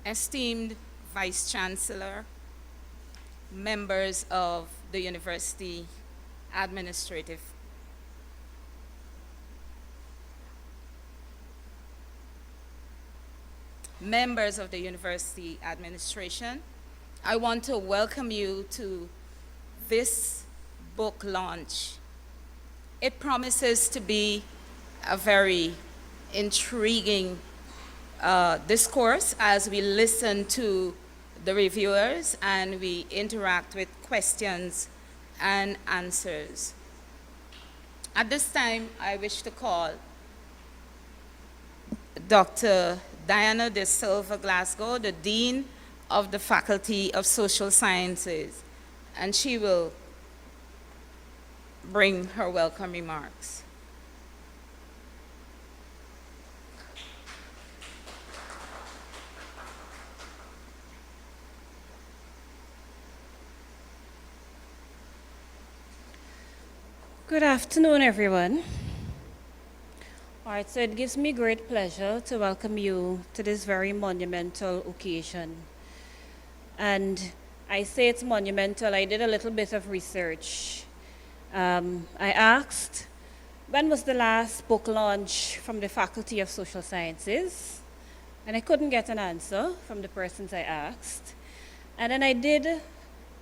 esteemed Vice Chancellor, members of the University Administrative, members of the University Administration, I want to welcome you to this book launch. It promises to be a very intriguing discourse as we listen to the reviewers and we interact with questions and answers. At this time, I wish to call Dr. Diana de Silva Glasgow, the Dean of the Faculty of Social Sciences, and she will bring her welcome remarks. Good afternoon, everyone. All right, so it gives me great pleasure to welcome you to this very monumental occasion. And I say it's monumental. I did a little bit of research. I asked, when was the last book launch from the Faculty of Social Sciences? And I couldn't get an answer from the persons I asked. And then I did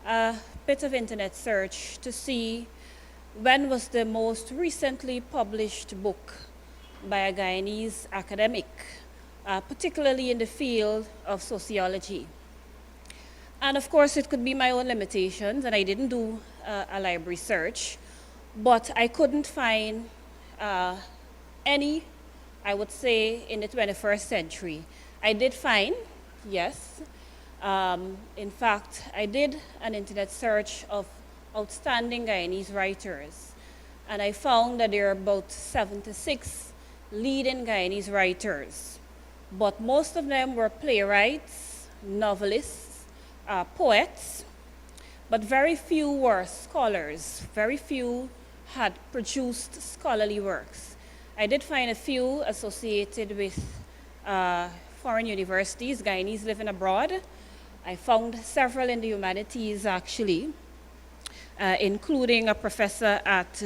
a bit of internet search to see when was the most recently published book by a Guyanese academic, particularly in the field of sociology. And of course, it could be my own limitations, and I didn't do a library search, but I couldn't find any, I would say, in the 21st century. I did find, yes. In fact, I did an internet search of outstanding Guyanese writers, and I found that there are about 76 leading Guyanese writers, but most of them were playwrights, novelists, poets, but very few were scholars. Very few had produced scholarly works. I did find a few associated with foreign universities, Guyanese living abroad. I found several in the humanities, actually, including a professor at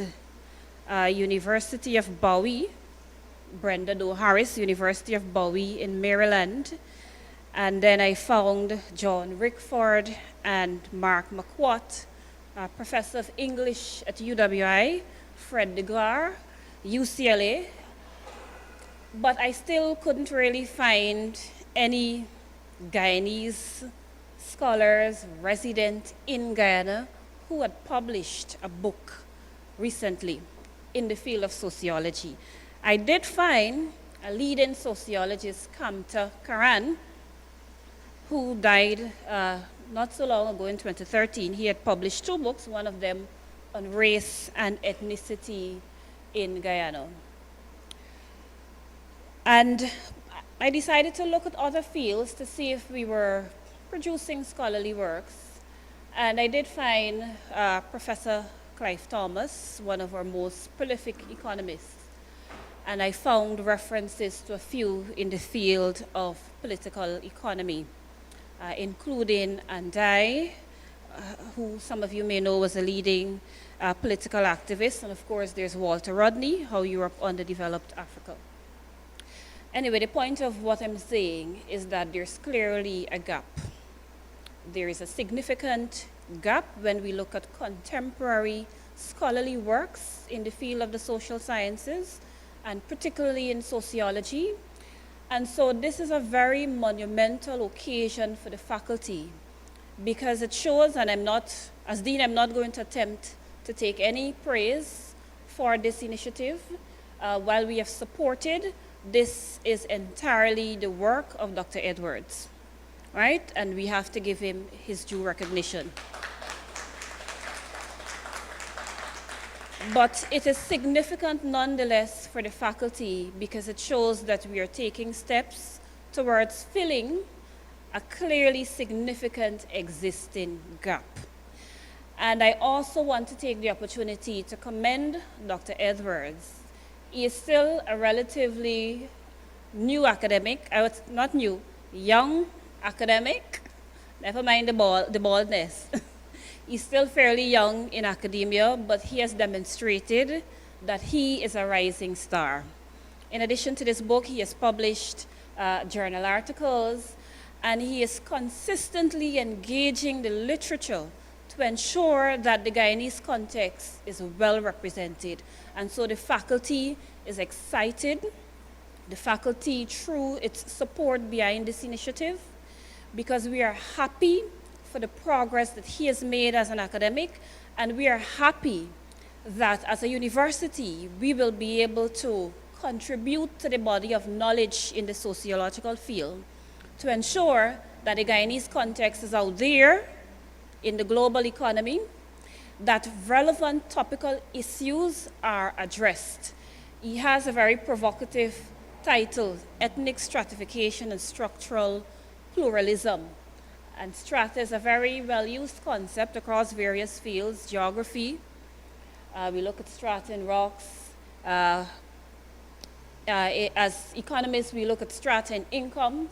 University of Bowie, Brenda Doe Harris, University of Bowie in Maryland. And then I found John Rickford and Mark McWatt, professor of English at UWI, Fred DeGar, UCLA. But I still couldn't really find any Guyanese scholars resident in Guyana who had published a book recently in the field of sociology. I did find a leading sociologist, Kamta Karan, who died not so long ago in 2013. He had published 2 books, one of them on race and ethnicity in Guyana. And I decided to look at other fields to see if we were producing scholarly works. And I did find Professor Clive Thomas, one of our most prolific economists. And I found references to a few in the field of political economy, including Andai, who some of you may know was a leading political activist. And of course, there's Walter Rodney, How Europe Underdeveloped Africa. Anyway, the point of what I'm saying is that there's clearly a gap. There is a significant gap when we look at contemporary scholarly works in the field of the social sciences, and particularly in sociology. And so this is a very monumental occasion for the faculty, because it shows, and I'm not, as Dean, I'm not going to attempt to take any praise for this initiative. While we have supported, this is entirely the work of Dr. Edwards, right? And we have to give him his due recognition. But it is significant nonetheless for the faculty because it shows that we are taking steps towards filling a clearly significant existing gap. And I also want to take the opportunity to commend Dr. Edwards. He is still a relatively new academic, not new, young academic, never mind the baldness. He's still fairly young in academia, but he has demonstrated that he is a rising star. In addition to this book, he has published journal articles, and he is consistently engaging the literature to ensure that the Guyanese context is well represented. And so the faculty is excited. The faculty, through its support behind this initiative, because we are happy for the progress that he has made as an academic, and we are happy that as a university, we will be able to contribute to the body of knowledge in the sociological field to ensure that the Guyanese context is out there in the global economy, that relevant topical issues are addressed. He has a very provocative title, Ethnic Stratification and Structural Pluralism. And strata is a very well-used concept across various fields, geography. We look at strata in rocks. As economists, we look at strata in incomes.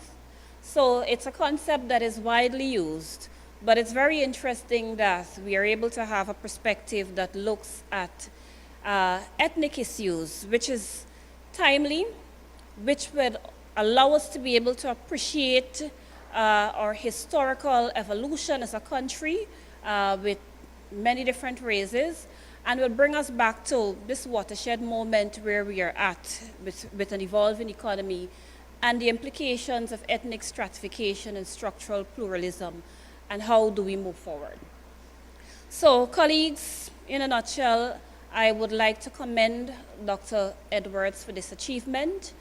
So it's a concept that is widely used, but it's very interesting that we are able to have a perspective that looks at ethnic issues, which is timely, which would allow us to be able to appreciate our historical evolution as a country with many different races, and will bring us back to this watershed moment where we are at with an evolving economy and the implications of ethnic stratification and structural pluralism, and how do we move forward. So, colleagues, in a nutshell, I would like to commend Dr. Edwards for this achievement.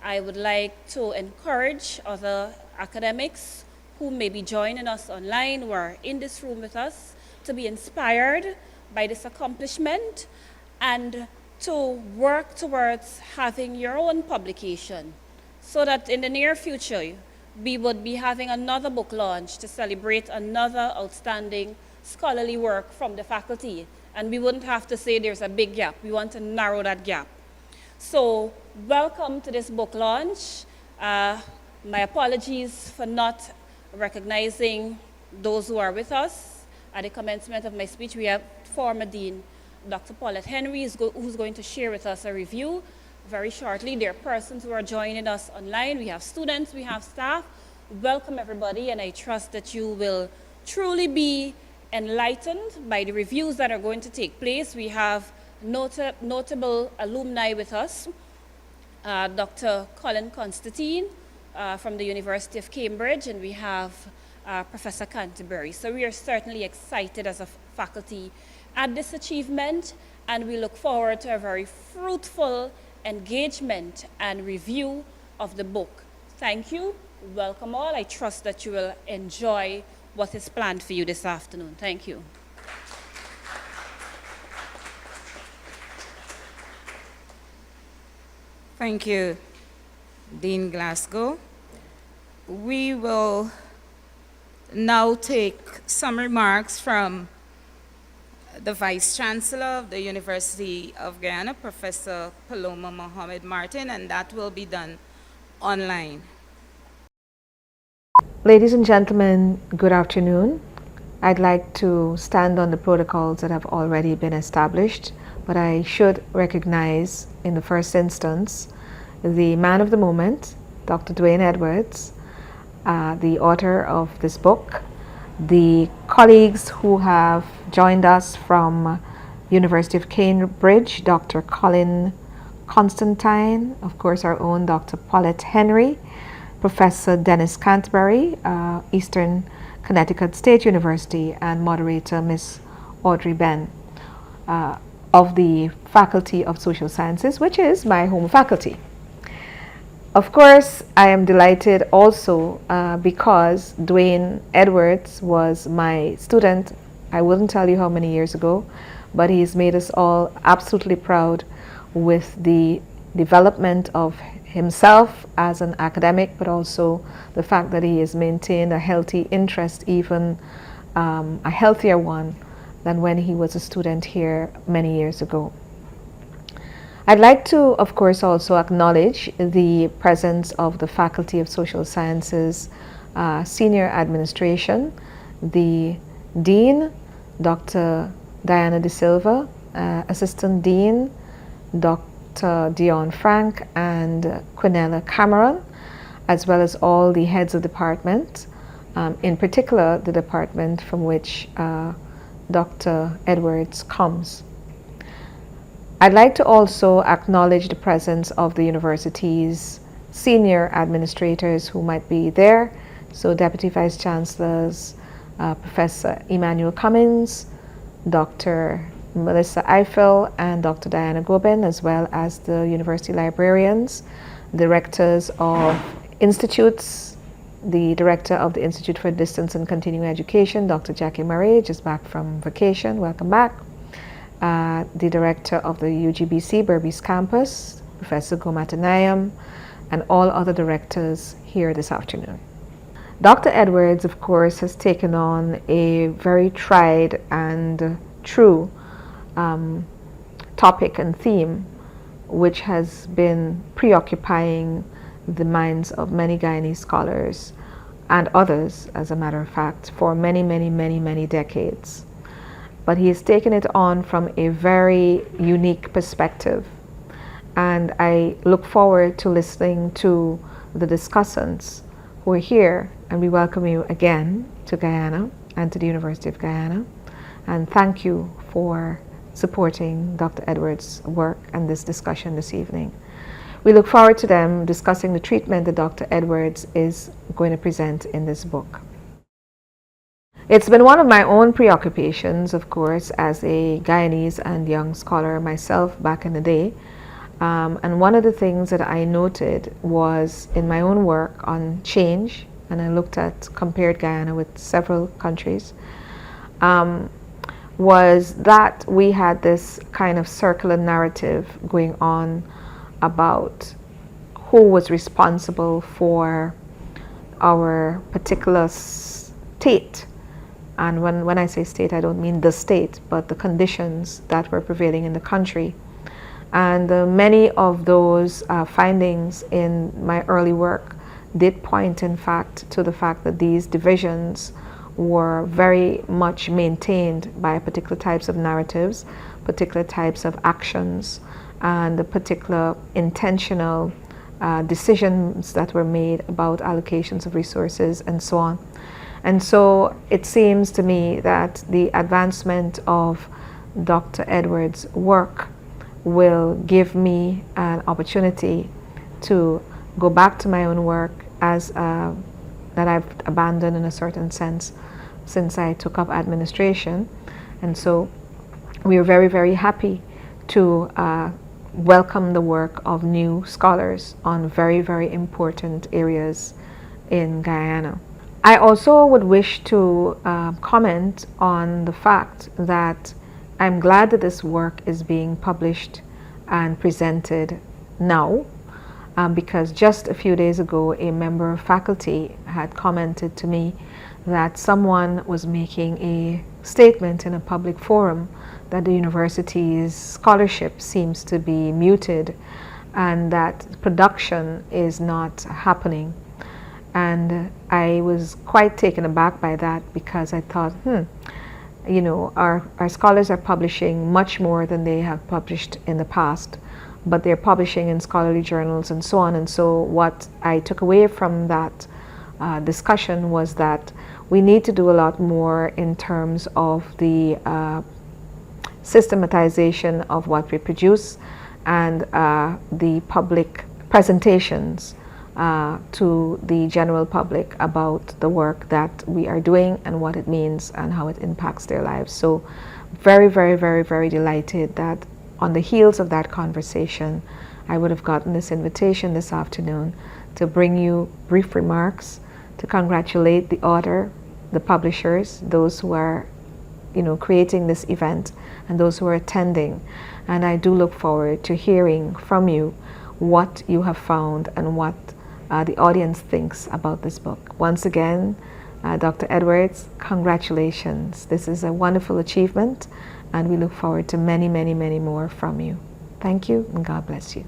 I would like to encourage other academics who may be joining us online or are in this room with us to be inspired by this accomplishment and to work towards having your own publication, so that in the near future we would be having another book launch to celebrate another outstanding scholarly work from the faculty, and we wouldn't have to say there's a big gap. We want to narrow that gap. So welcome to this book launch. My apologies for not recognizing those who are with us. At the commencement of my speech, we have former Dean Dr. Paulette Henry, who's going to share with us a review very shortly. There are persons who are joining us online. We have students, we have staff. Welcome everybody, and I trust that you will truly be enlightened by the reviews that are going to take place. We have notable alumni with us, Dr. Colin Constantine from the University of Cambridge, and we have Professor Canterbury. So we are certainly excited as a faculty at this achievement, and we look forward to a very fruitful engagement and review of the book. Thank you. Welcome all. I trust that you will enjoy what is planned for you this afternoon. Thank you. Thank you, Dean Glasgow. We will now take some remarks from the Vice Chancellor of the University of Guyana, Professor Paloma Mohamed Martin, and that will be done online. Ladies and gentlemen, good afternoon. I'd like to stand on the protocols that have already been established, but I should recognize in the first instance the man of the moment, Dr. Duane Edwards, the author of this book, the colleagues who have joined us from University of Cambridge, Dr. Colin Constantine, of course our own Dr. Paulette Henry, Professor Dennis Canterbury, Eastern Connecticut State University, and moderator Miss Audrey Ben of the Faculty of Social Sciences, which is my home faculty. Of course, I am delighted also because Duane Edwards was my student. I wouldn't tell you how many years ago, but he's made us all absolutely proud with the development of himself as an academic, but also the fact that he has maintained a healthy interest, even a healthier one than when he was a student here many years ago. I'd like to, of course, also acknowledge the presence of the Faculty of Social Sciences Senior Administration, the Dean, Dr. Diana De Silva, Assistant Dean, Dr. Dion Frank, and Quinella Cameron, as well as all the heads of department, in particular the department from which Dr. Edwards comes. I'd like to also acknowledge the presence of the university's senior administrators who might be there. So Deputy Vice Chancellors, Professor Emmanuel Cummins, Dr. Melissa Eiffel, and Dr. Diana Gobin, as well as the university librarians, directors of institutes, the director of the Institute for Distance and Continuing Education, Dr. Jackie Murray, just back from vacation, welcome back. The director of the UGBC Berbice campus, Professor Gomatanayam, and all other directors here this afternoon. Dr. Edwards, of course, has taken on a very tried and true topic and theme, which has been preoccupying the minds of many Guyanese scholars and others, as a matter of fact, for many, many, many, many decades. But he has taken it on from a very unique perspective. And I look forward to listening to the discussants who are here, and we welcome you again to Guyana and to the University of Guyana. And thank you for supporting Dr. Edwards' work and this discussion this evening. We look forward to them discussing the treatment that Dr. Edwards is going to present in this book. It's been one of my own preoccupations, of course, as a Guyanese and young scholar myself back in the day. And one of the things that I noted was in my own work on change, and I compared Guyana with several countries, was that we had this kind of circular narrative going on about who was responsible for our particular state. And when I say state, I don't mean the state, but the conditions that were prevailing in the country. And many of those findings in my early work did point, in fact, to the fact that these divisions were very much maintained by particular types of narratives, particular types of actions, and the particular intentional decisions that were made about allocations of resources and so on. And so it seems to me that the advancement of Dr. Edwards' work will give me an opportunity to go back to my own work as that I've abandoned in a certain sense since I took up administration. And so we are very, very happy to welcome the work of new scholars on very, very important areas in Guyana. I also would wish to comment on the fact that I'm glad that this work is being published and presented now, because just a few days ago a member of faculty had commented to me that someone was making a statement in a public forum that the university's scholarship seems to be muted and that production is not happening. And I was quite taken aback by that, because I thought, you know, our scholars are publishing much more than they have published in the past, but they're publishing in scholarly journals and so on. And so what I took away from that discussion was that we need to do a lot more in terms of the systematization of what we produce and the public presentations to the general public about the work that we are doing and what it means and how it impacts their lives. So very, very, very, very delighted that on the heels of that conversation, I would have gotten this invitation this afternoon to bring you brief remarks, to congratulate the author, the publishers, those who are, you know, creating this event, and those who are attending. And I do look forward to hearing from you what you have found and what the audience thinks about this book. Once again, Dr. Edwards, congratulations. This is a wonderful achievement, and we look forward to many, many, many more from you. Thank you, and God bless you.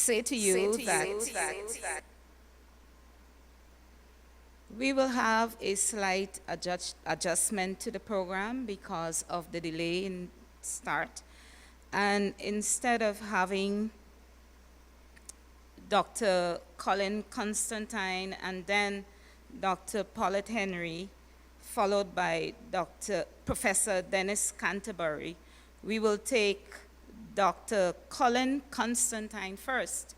say to you that we will have a slight adjustment to the program because of the delay in start. And instead of having Dr. Colin Constantine and then Dr. Paulette Henry, followed by Professor Dennis Canterbury, we will take Dr. Colin Constantine first,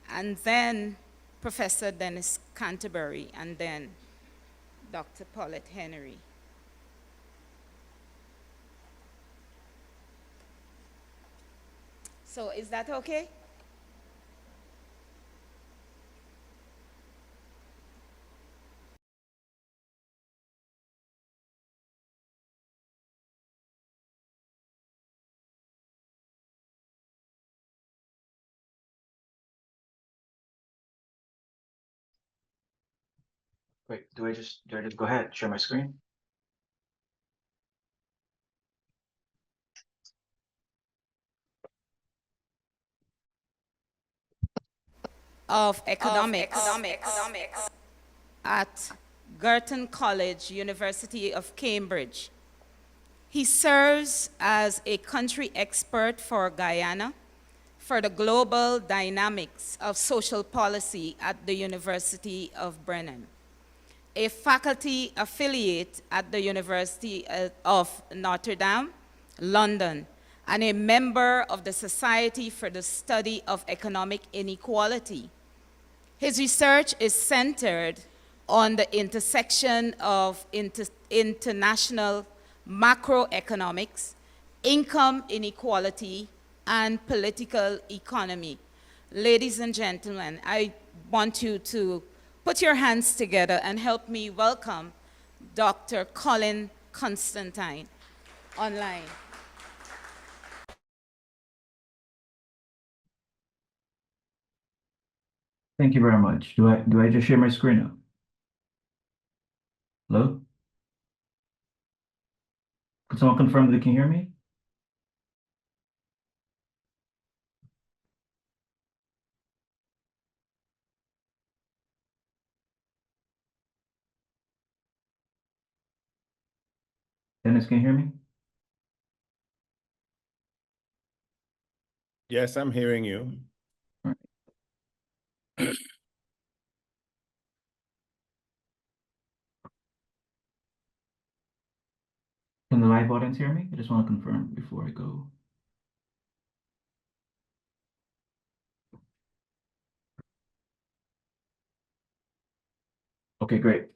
and then Professor Dennis Canterbury, and then Dr. Paulette Henry. So is that okay? Wait, do I just go ahead, share my screen? Of economics at Girton College, University of Cambridge. He serves as a country expert for Guyana for the global dynamics of social policy at the University of Brennan, a faculty affiliate at the University of Notre Dame, London, and a member of the Society for the Study of Economic Inequality. His research is centered on the intersection of international macroeconomics, income inequality, and political economy. Ladies and gentlemen, I want you to put your hands together and help me welcome Dr. Colin Constantine online. Thank you very much. Do I just share my screen now? Hello? Could someone confirm that they can hear me? Dennis, can you hear me? Yes, I'm hearing you. All right. Can the live audience hear me? I just want to confirm before I go. Okay, great.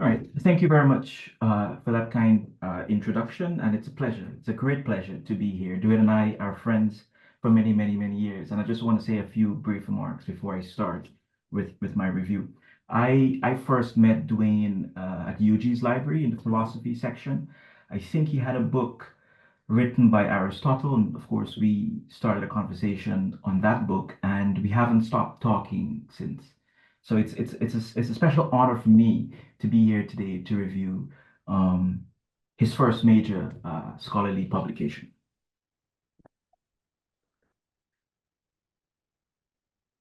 All right, thank you very much for that kind introduction, and it's a pleasure. It's a great pleasure to be here. Duane and I are friends for many, many, many years, and I just want to say a few brief remarks before I start with my review. I first met Duane at UG's library in the philosophy section. I think he had a book written by Aristotle, and of course we started a conversation on that book, and we haven't stopped talking since. So it's a special honor for me to be here today to review his first major scholarly publication.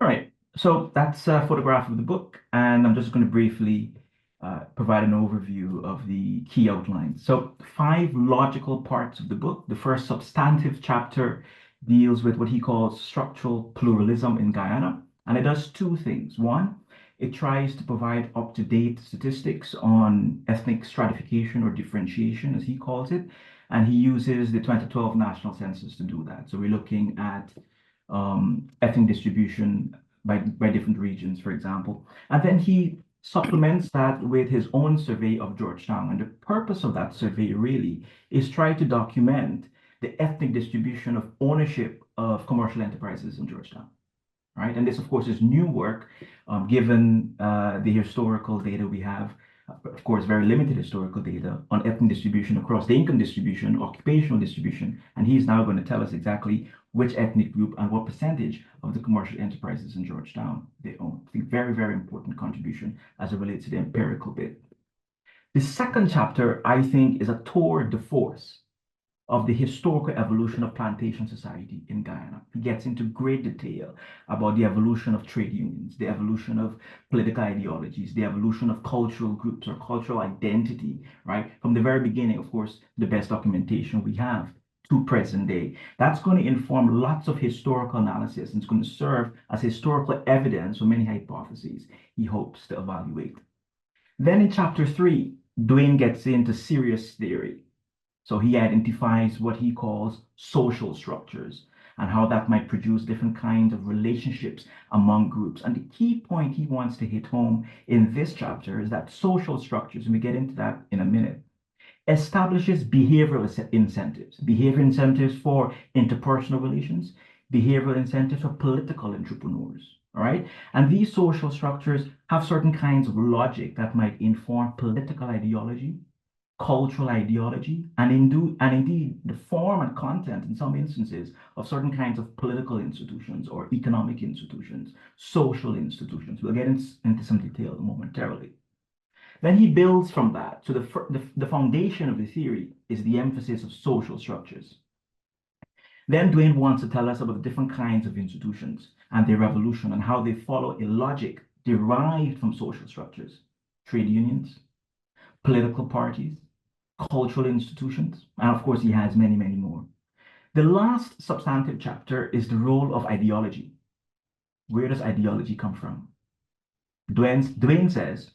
All right, so that's a photograph of the book, and I'm just going to briefly provide an overview of the key outlines. So 5 logical parts of the book. The first substantive chapter deals with what he calls structural pluralism in Guyana, and it does 2 things. One, it tries to provide up-to-date statistics on ethnic stratification or differentiation, as he calls it, and he uses the 2012 national census to do that. So we're looking at ethnic distribution by different regions, for example. And then he supplements that with his own survey of Georgetown. And the purpose of that survey really is try to document the ethnic distribution of ownership of commercial enterprises in Georgetown. Right? And this, of course, is new work, given the historical data we have, of course, very limited historical data on ethnic distribution across the income distribution, occupational distribution, and he's now going to tell us exactly which ethnic group and what percentage of the commercial enterprises in Georgetown they own. I think very, very important contribution as it relates to the empirical bit. The second chapter, I think, is a tour de force of the historical evolution of plantation society in Guyana. He gets into great detail about the evolution of trade unions, the evolution of political ideologies, the evolution of cultural groups or cultural identity, right? From the very beginning, of course, the best documentation we have to present day. That's going to inform lots of historical analysis and it's going to serve as historical evidence for many hypotheses he hopes to evaluate. Then in chapter 3, Duane gets into serious theory. So he identifies what he calls social structures and how that might produce different kinds of relationships among groups. And the key point he wants to hit home in this chapter is that social structures, and we get into that in a minute, establishes behavioral incentives for interpersonal relations, behavioral incentives for political entrepreneurs. All right. And these social structures have certain kinds of logic that might inform political ideology, cultural ideology, and indeed the form and content in some instances of certain kinds of political institutions or economic institutions, social institutions. We'll get into some detail momentarily. Then he builds from that. So the foundation of the theory is the emphasis of social structures. Then Duane wants to tell us about the different kinds of institutions and their evolution and how they follow a logic derived from social structures, trade unions, political parties, cultural institutions, and of course he has many, many more. The last substantive chapter is the role of ideology. Where does ideology come from? Duane says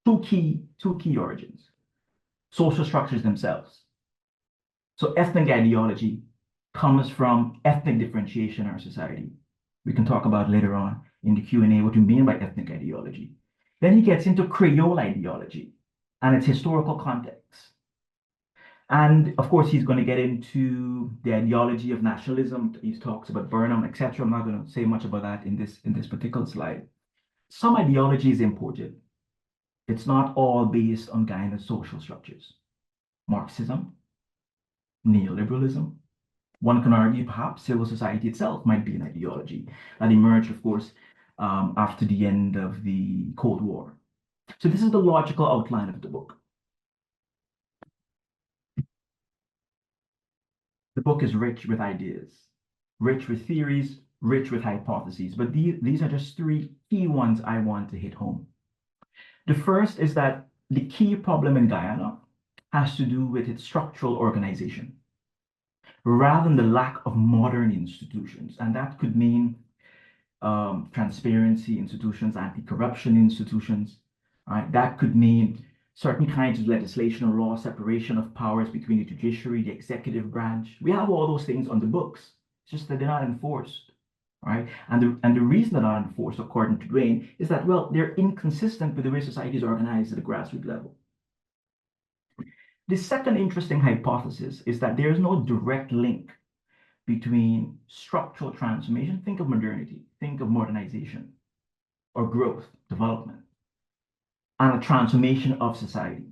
two key origins. Social structures themselves. So ethnic ideology comes from ethnic differentiation in our society. We can talk about later on in the Q&A what we mean by ethnic ideology. Then he gets into Creole ideology and its historical context. And of course, he's going to get into the ideology of nationalism. He talks about Burnham, etc. I'm not going to say much about that in this particular slide. Some ideology is imported. It's not all based on Guyana's social structures. Marxism, neoliberalism. One can argue perhaps civil society itself might be an ideology that emerged, of course, after the end of the Cold War. So this is the logical outline of the book. The book is rich with ideas, rich with theories, rich with hypotheses, but these are just three key ones I want to hit home. The first is that the key problem in Guyana has to do with its structural organization, rather than the lack of modern institutions. And that could mean transparency institutions, anti-corruption institutions, right? That could mean certain kinds of legislation or law, separation of powers between the judiciary, the executive branch. We have all those things on the books. It's just that they're not enforced, right? And the reason they're not enforced, according to Duane, is that, well, they're inconsistent with the way society is organized at the grassroots level. The second interesting hypothesis is that there is no direct link between structural transformation, think of modernity, think of modernization, or growth, development, and a transformation of society.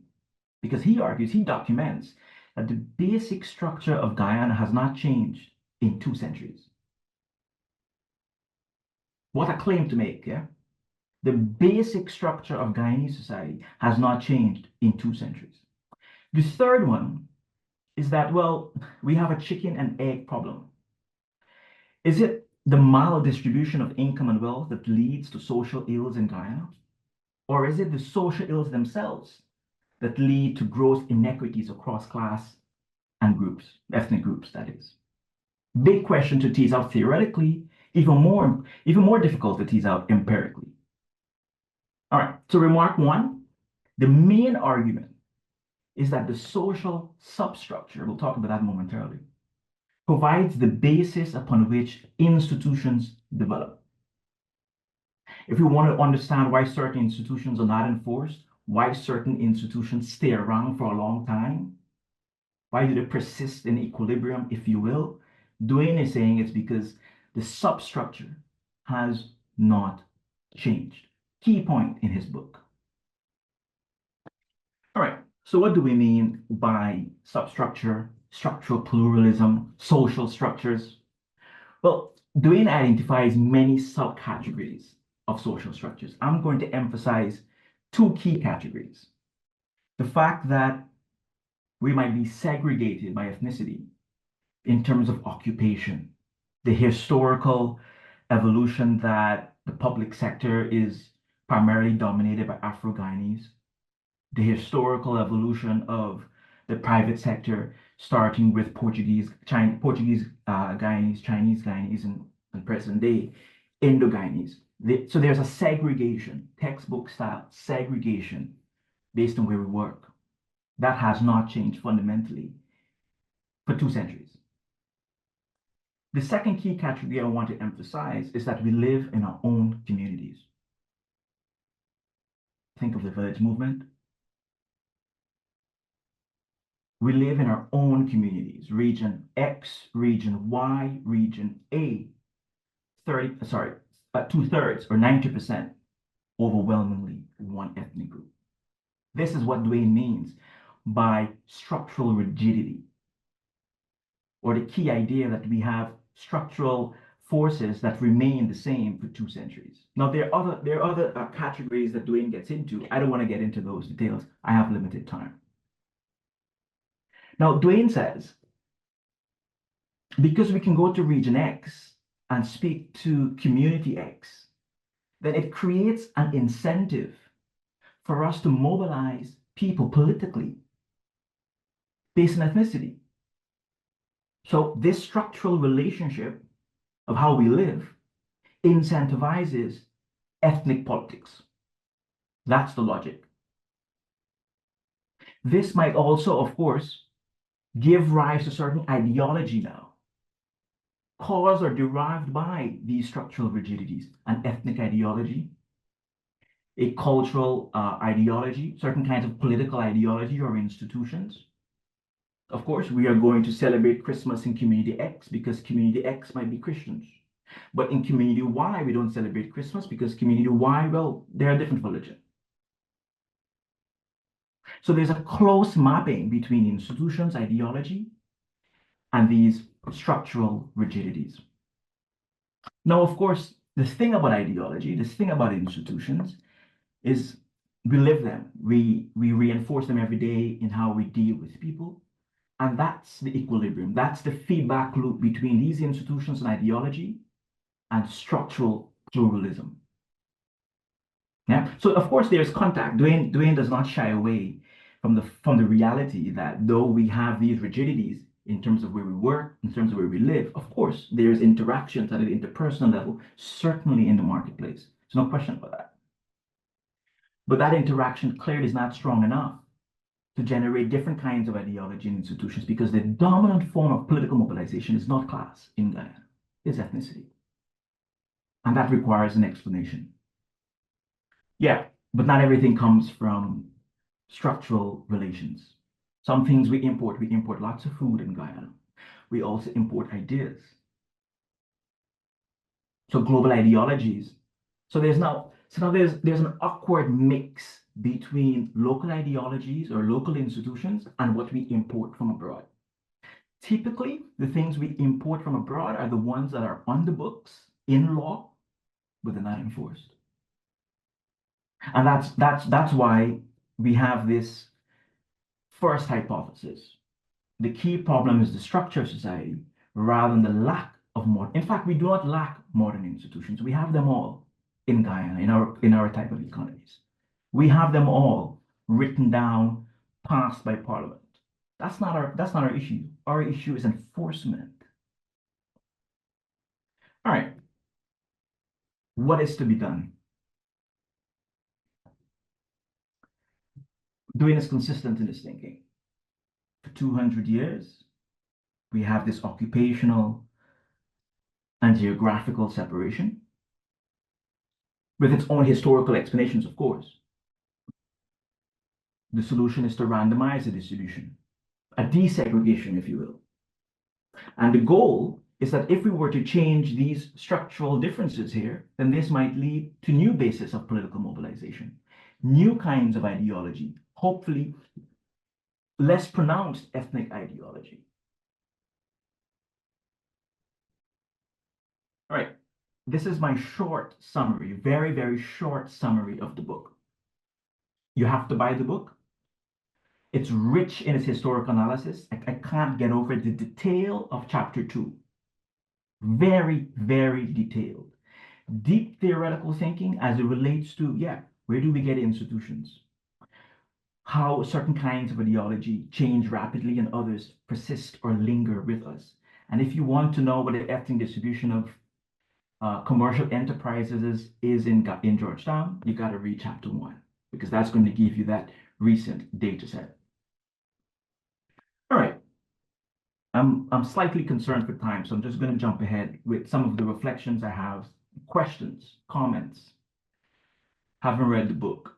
Because he argues, he documents that the basic structure of Guyana has not changed in 2 centuries. What a claim to make, yeah? The basic structure of Guyanese society has not changed in 2 centuries. The third one is that, well, we have a chicken and egg problem. Is it the maldistribution of income and wealth that leads to social ills in Guyana? Or is it the social ills themselves that lead to gross inequities across class and groups, ethnic groups, that is? Big question to tease out theoretically, even more difficult to tease out empirically. All right, so remark 1, the main argument is that the social substructure, we'll talk about that momentarily, provides the basis upon which institutions develop. If we want to understand why certain institutions are not enforced, why certain institutions stay around for a long time, why do they persist in equilibrium, if you will, Duane is saying it's because the substructure has not changed. Key point in his book. All right, so what do we mean by substructure, structural pluralism, social structures? Well, Duane identifies many subcategories of social structures. I'm going to emphasize 2 key categories. The fact that we might be segregated by ethnicity in terms of occupation, the historical evolution that the public sector is primarily dominated by Afro-Guyanese, the historical evolution of the private sector, starting with Guyanese, Chinese Guyanese, and present day Indo-Guyanese. So there's a segregation, textbook style segregation based on where we work. That has not changed fundamentally for 2 centuries. The second key category I want to emphasize is that we live in our own communities. Think of the village movement. We live in our own communities, region X, region Y, region A, 2/3 or 90% overwhelmingly one ethnic group. This is what Duane means by structural rigidity, or the key idea that we have structural forces that remain the same for 2 centuries. Now, there are other categories that Duane gets into. I don't want to get into those details. I have limited time. Now, Duane says, because we can go to region X and speak to community X, then it creates an incentive for us to mobilize people politically based on ethnicity. So this structural relationship of how we live incentivizes ethnic politics. That's the logic. This might also, of course, give rise to certain ideology now, caused or derived by these structural rigidities, an ethnic ideology, a cultural ideology, certain kinds of political ideology or institutions. Of course, we are going to celebrate Christmas in community X because community X might be Christians. But in community Y, we don't celebrate Christmas because community Y, well, they're a different religion. So there's a close mapping between institutions, ideology, and these structural rigidities. Now, of course, this thing about ideology, this thing about institutions is we live them. We reinforce them every day in how we deal with people. And that's the equilibrium. That's the feedback loop between these institutions and ideology and structural pluralism. Yeah. So of course there's contact. Duane does not shy away from the reality that though we have these rigidities in terms of where we work, in terms of where we live, of course there's interactions at an interpersonal level, certainly in the marketplace. There's no question about that. But that interaction clearly is not strong enough to generate different kinds of ideology and institutions because the dominant form of political mobilization is not class in Guyana, it's ethnicity. And that requires an explanation. Yeah, but not everything comes from structural relations. Some things we import lots of food in Guyana. We also import ideas. So global ideologies. So now there's an awkward mix between local ideologies or local institutions and what we import from abroad. Typically, the things we import from abroad are the ones that are on the books, in law, but they're not enforced. And that's why we have this first hypothesis. The key problem is the structure of society rather than the lack of modern. In fact, we do not lack modern institutions. We have them all in Guyana, in our type of economies. We have them all written down, passed by Parliament. That's not our issue. Our issue is enforcement. All right. What is to be done? Duane is consistent in his thinking. For 200 years, we have this occupational and geographical separation with its own historical explanations, of course. The solution is to randomize the distribution, a desegregation, if you will. And the goal is that if we were to change these structural differences here, then this might lead to new bases of political mobilization, new kinds of ideology, hopefully less pronounced ethnic ideology. All right, this is my short summary, very, very short summary of the book. You have to buy the book. It's rich in its historical analysis. I can't get over the detail of chapter 2. Very, very detailed. Deep theoretical thinking as it relates to, yeah, where do we get institutions? How certain kinds of ideology change rapidly and others persist or linger with us. And if you want to know what the ethnic distribution of commercial enterprises is in Georgetown, you got to read chapter 1, because that's going to give you that recent data set. All right. I'm slightly concerned for time, so I'm just going to jump ahead with some of the reflections I have, questions, comments, having read the book.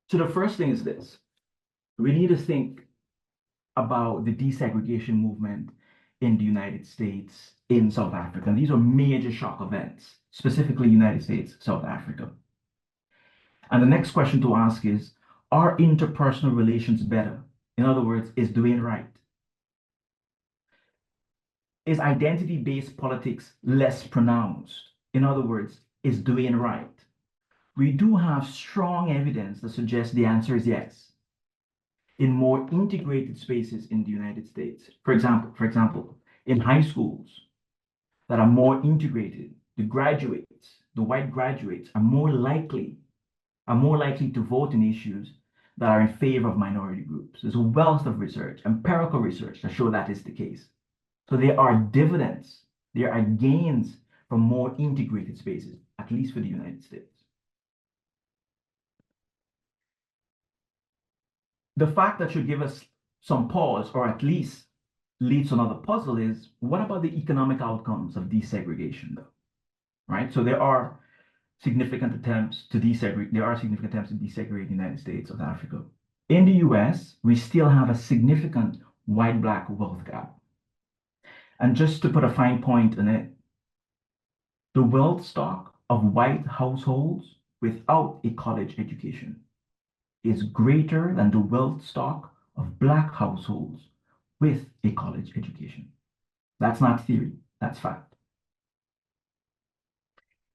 So the first thing is this. We need to think about the desegregation movement in the United States, in South Africa. And these are major shock events, specifically United States, South Africa. And the next question to ask is, are interpersonal relations better? In other words, is Duane right? Is identity-based politics less pronounced? In other words, is Duane right? We do have strong evidence that suggests the answer is yes. In more integrated spaces in the United States, for example, in high schools that are more integrated, the white graduates are more likely to vote in issues that are in favor of minority groups. There's a wealth of research, empirical research, that show that is the case. So there are dividends, there are gains from more integrated spaces, at least for the United States. The fact that should give us some pause, or at least leads to another puzzle, is what about the economic outcomes of desegregation, though? Right? So there are significant attempts to desegregate the United States of Africa. In the US, we still have a significant white-black wealth gap. And just to put a fine point in it, the wealth stock of white households without a college education is greater than the wealth stock of black households with a college education. That's not theory, that's fact.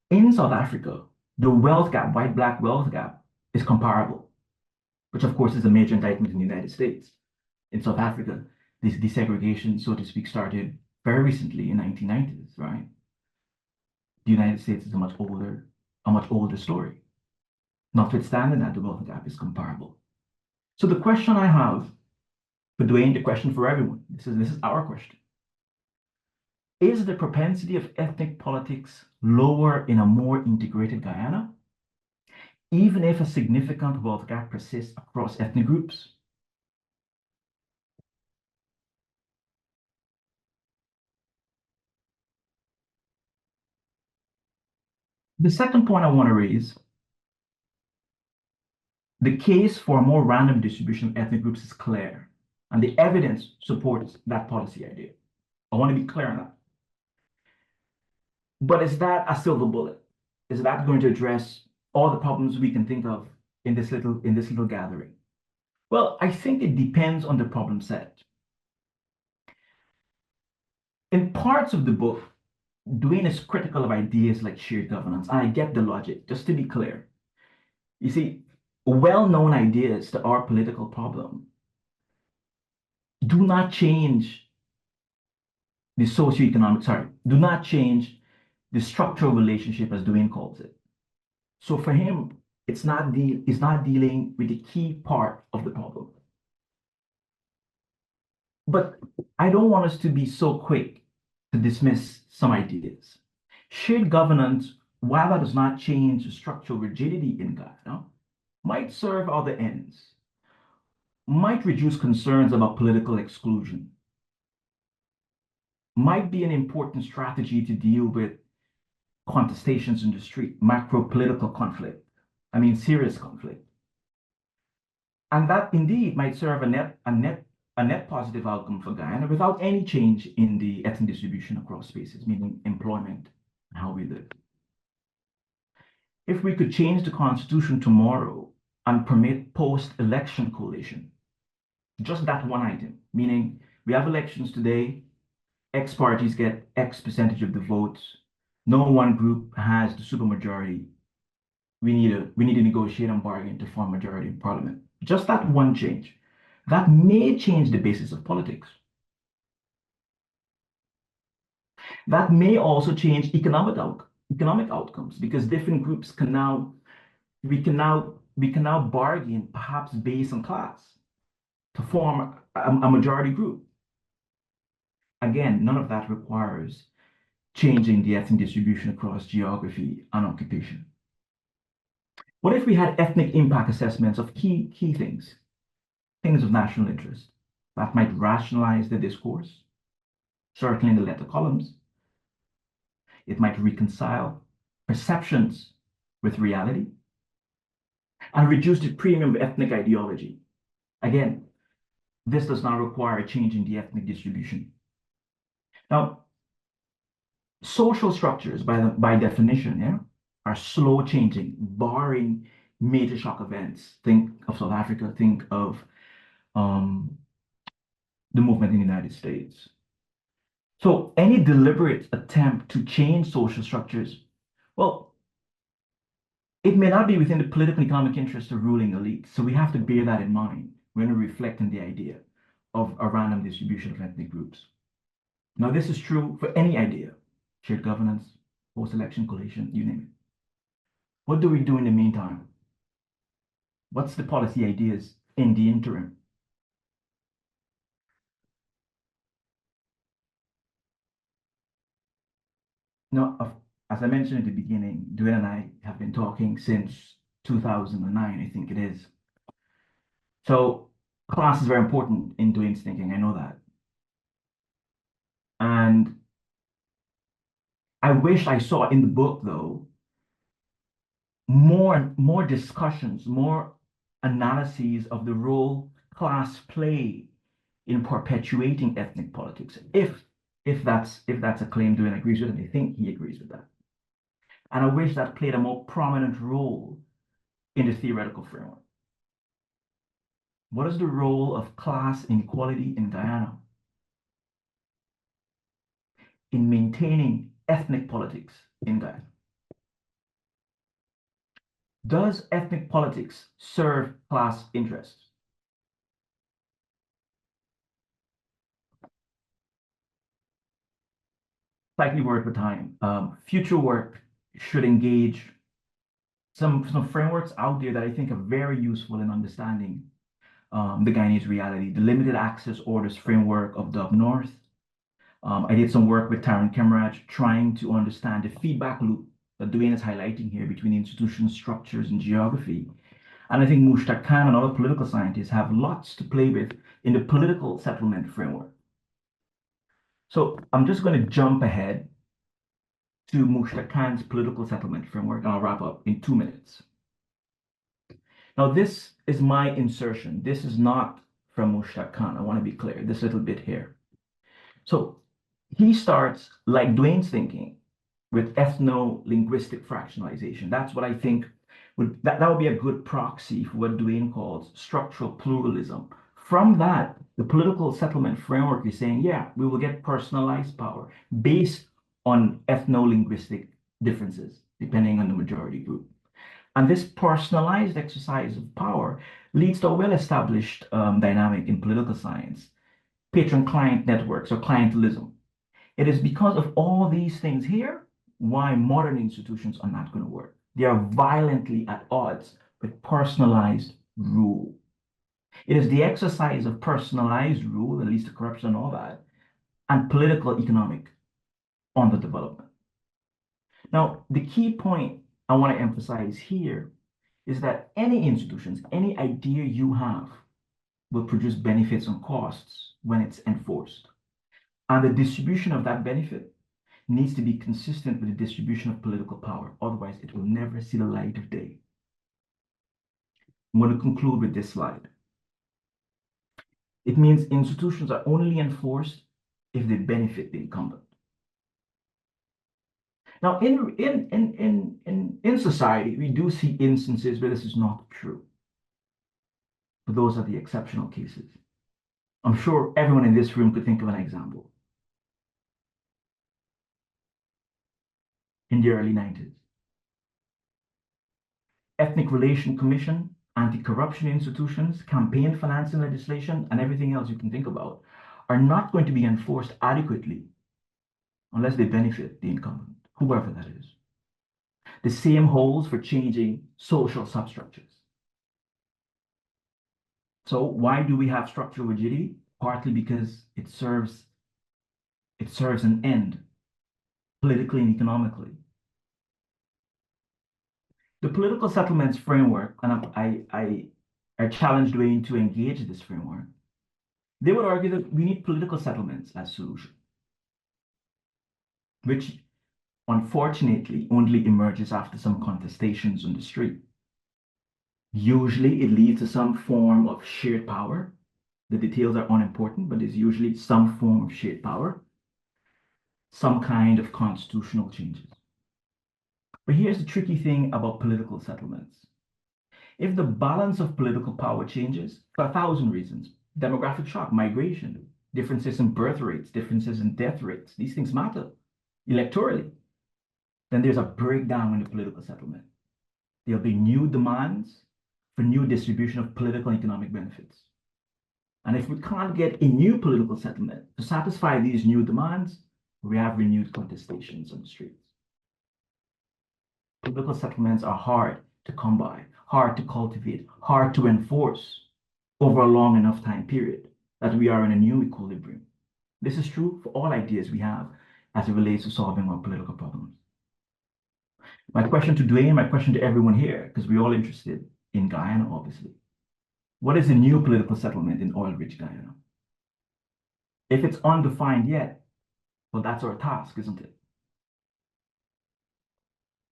In South Africa, the wealth gap, white-black wealth gap, is comparable, which of course is a major indictment in the United States. In South Africa, this desegregation, so to speak, started very recently in 1990s, right? The United States is a much older story. Notwithstanding that, the wealth gap is comparable. So the question I have for Duane, the question for everyone, this is our question. Is the propensity of ethnic politics lower in a more integrated Guyana, even if a significant wealth gap persists across ethnic groups? The second point I want to raise, the case for a more random distribution of ethnic groups is clear, and the evidence supports that policy idea. I want to be clear on that. But is that a silver bullet? Is that going to address all the problems we can think of in this little gathering? Well, I think it depends on the problem set. In parts of the book, Duane is critical of ideas like shared governance, and I get the logic, just to be clear. You see, well-known ideas to our political problem do not change the do not change the structural relationship, as Duane calls it. So for him, it's not dealing with the key part of the problem. But I don't want us to be so quick to dismiss some ideas. Shared governance, while that does not change the structural rigidity in Guyana, might serve other ends, might reduce concerns about political exclusion, might be an important strategy to deal with contestations in the street, macro political conflict, serious conflict. And that indeed might serve a net positive outcome for Guyana without any change in the ethnic distribution across spaces, meaning employment and how we live. If we could change the constitution tomorrow and permit post-election coalition, just that one item, meaning we have elections today, X parties get X percentage of the votes, no one group has the supermajority, we need to negotiate and bargain to form majority in parliament. Just that one change That may change the basis of politics. That may also change economic outcomes because different groups can now we can now bargain perhaps based on class to form a majority group. Again, none of that requires changing the ethnic distribution across geography and occupation. What if we had ethnic impact assessments of key things of national interest that might rationalize the discourse, certainly in the letter columns. It might reconcile perceptions with reality and reduce the premium of ethnic ideology. Again, this does not require a change in the ethnic distribution. Now, social structures, by definition, yeah, are slow changing, barring major shock events. Think of South Africa, think of the movement in the United States. So any deliberate attempt to change social structures, well, it may not be within the political and economic interest of ruling elite. So we have to bear that in mind when we reflect on the idea of a random distribution of ethnic groups. Now, this is true for any idea, shared governance, post-election coalition, you name it. What do we do in the meantime? What's the policy ideas in the interim? Now, as I mentioned at the beginning, Duane and I have been talking since 2009, I think it is. So class is very important in Duane's thinking, I know that. And I wish I saw in the book, though, more discussions, more analyses of the role class play in perpetuating ethnic politics, if that's a claim Duane agrees with, and I think he agrees with that. And I wish that played a more prominent role in the theoretical framework. What is the role of class inequality in Guyana in maintaining ethnic politics in Guyana? Does ethnic politics serve class interests? Slightly work with time. Future work should engage some frameworks out there that I think are very useful in understanding the Guyanese reality. The limited access orders framework of the Up North. I did some work with Taryn Kemraj trying to understand the feedback loop that Duane is highlighting here between institutions, structures, and geography. And I think Mushtaq Khan and other political scientists have lots to play with in the political settlement framework. So I'm just going to jump ahead to Mushtaq Khan's political settlement framework, and I'll wrap up in 2 minutes. Now, this is my insertion. This is not from Mushtaq Khan. I want to be clear, this little bit here. So he starts, like Duane's thinking, with ethno-linguistic fractionalization. That's what I think that would be a good proxy for what Duane calls structural pluralism. From that, the political settlement framework is saying, yeah, we will get personalized power based on ethno-linguistic differences, depending on the majority group. And this personalized exercise of power leads to a well-established dynamic in political science, patron-client networks or clientelism. It is because of all these things here why modern institutions are not going to work. They are violently at odds with personalized rule. It is the exercise of personalized rule that leads to corruption and all that, and political economic underdevelopment. Now, the key point I want to emphasize here is that any institutions, any idea you have will produce benefits and costs when it's enforced. And the distribution of that benefit needs to be consistent with the distribution of political power. Otherwise, it will never see the light of day. I'm going to conclude with this slide. It means institutions are only enforced if they benefit the incumbent. Now, in society, we do see instances where this is not true. But those are the exceptional cases. I'm sure everyone in this room could think of an example. In the early 90s, Ethnic Relation Commission, anti-corruption institutions, campaign financing legislation, and everything else you can think about are not going to be enforced adequately unless they benefit the incumbent, whoever that is. The same holds for changing social substructures. So why do we have structural rigidity? Partly because it serves an end, politically and economically. The political settlements framework, and I challenge Duane to engage this framework, they would argue that we need political settlements as solution, which unfortunately only emerges after some contestations on the street. Usually it leads to some form of shared power. The details are unimportant, but there's usually some form of shared power, some kind of constitutional changes. But here's the tricky thing about political settlements. If the balance of political power changes for 1,000 reasons, demographic shock, migration, differences in birth rates, differences in death rates, these things matter electorally, then there's a breakdown in the political settlement. There'll be new demands for new distribution of political and economic benefits. And if we can't get a new political settlement to satisfy these new demands, we have renewed contestations on the streets. Political settlements are hard to come by, hard to cultivate, hard to enforce over a long enough time period that we are in a new equilibrium. This is true for all ideas we have as it relates to solving our political problems. My question to Duane, my question to everyone here, because we're all interested in Guyana, obviously. What is a new political settlement in oil-rich Guyana? If it's undefined yet, well, that's our task, isn't it?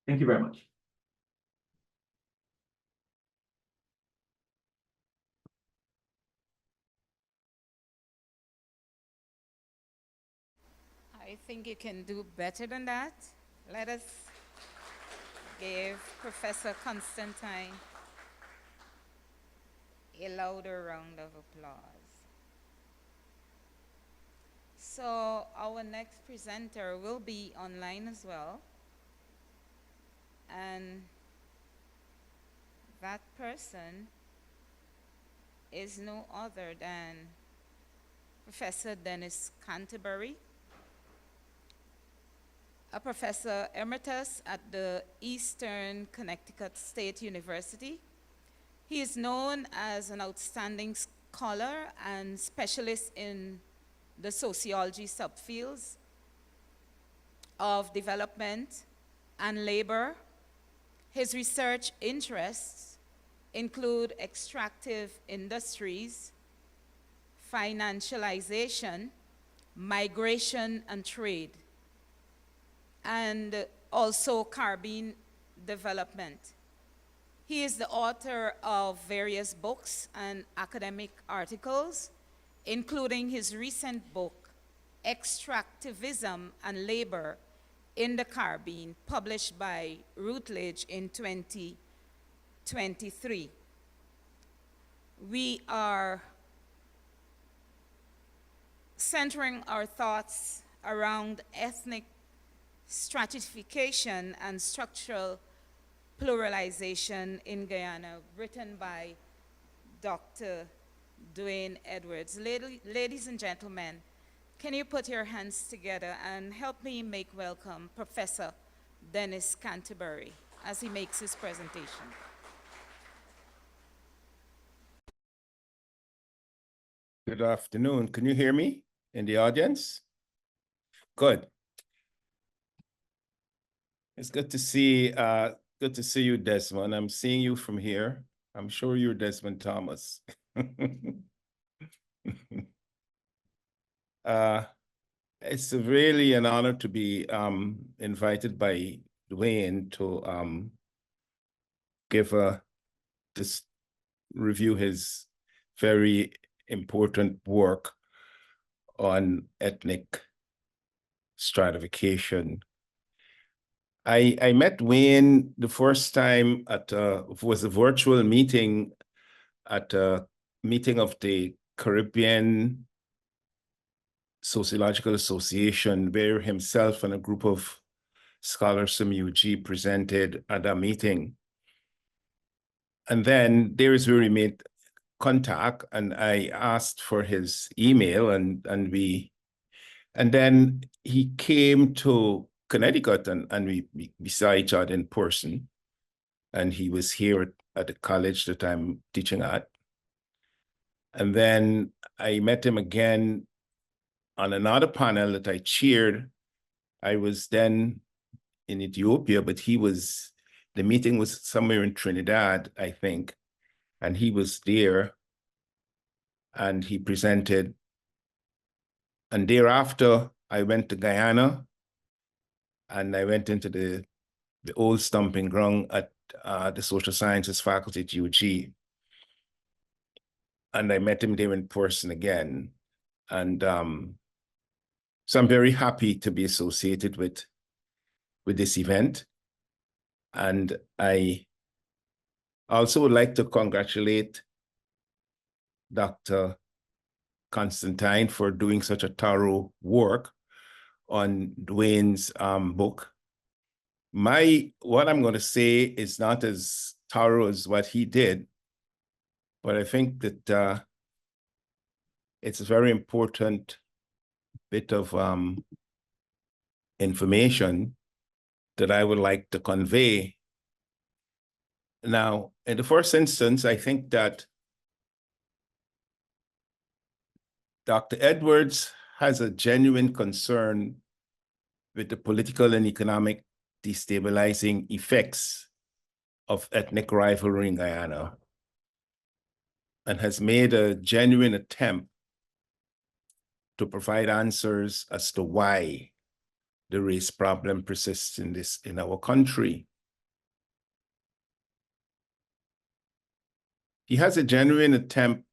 Thank you very much. I think you can do better than that. Let us give Professor Constantine a louder round of applause. So our next presenter will be online as well. And that person is no other than Professor Dennis Canterbury, a professor emeritus at the Eastern Connecticut State University. He is known as an outstanding scholar and specialist in the sociology subfields of development and labor. His research interests include extractive industries, financialization, migration and trade, and also carbon development. He is the author of various books and academic articles, including his recent book, Extractivism and Labor in the Caribbean, published by Routledge in 2023. We are centering our thoughts around ethnic stratification and structural pluralization in Guyana, written by Dr. Duane Edwards. Ladies and gentlemen, can you put your hands together and help me make welcome Professor Dennis Canterbury as he makes his presentation. Good afternoon. Can you hear me in the audience? Good. It's good to see you, Desmond. I'm seeing you from here. I'm sure you're Desmond Thomas. It's really an honor to be invited by Duane to review his very important work on ethnic stratification. I met Duane the first time was a virtual meeting at a meeting of the Caribbean Sociological Association, where himself and a group of scholars from UG presented at a meeting. And then there is where we made contact, and I asked for his email, and then he came to Connecticut, and we saw each other in person. And he was here at the college that I'm teaching at. And then I met him again on another panel that I chaired. I was then in Ethiopia, but the meeting was somewhere in Trinidad, I think. And he was there and he presented. And thereafter, I went to Guyana and I went into the old stomping ground at the social sciences faculty at UG. And I met him there in person again. And so I'm very happy to be associated with this event. And I also would like to congratulate Dr. Constantine for doing such a thorough work on Duane's book. What I'm going to say is not as thorough as what he did, but I think that it's a very important bit of information that I would like to convey. Now, in the first instance, I think that Dr. Edwards has a genuine concern with the political and economic destabilizing effects of ethnic rivalry in Guyana, and has made a genuine attempt to provide answers as to why the race problem persists in our country. He has a genuine intention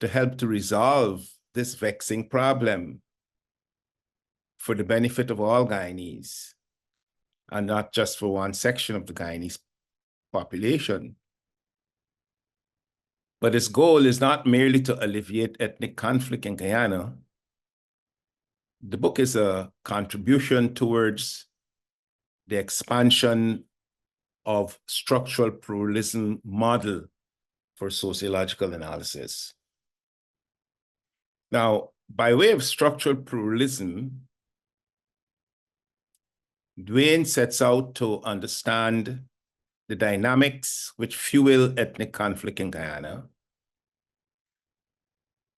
to help to resolve this vexing problem for the benefit of all Guyanese, and not just for one section of the Guyanese population. But his goal is not merely to alleviate ethnic conflict in Guyana. The book is a contribution towards the expansion of structural pluralism model for sociological analysis. Now, by way of structural pluralism, Duane sets out to understand the dynamics which fuel ethnic conflict in Guyana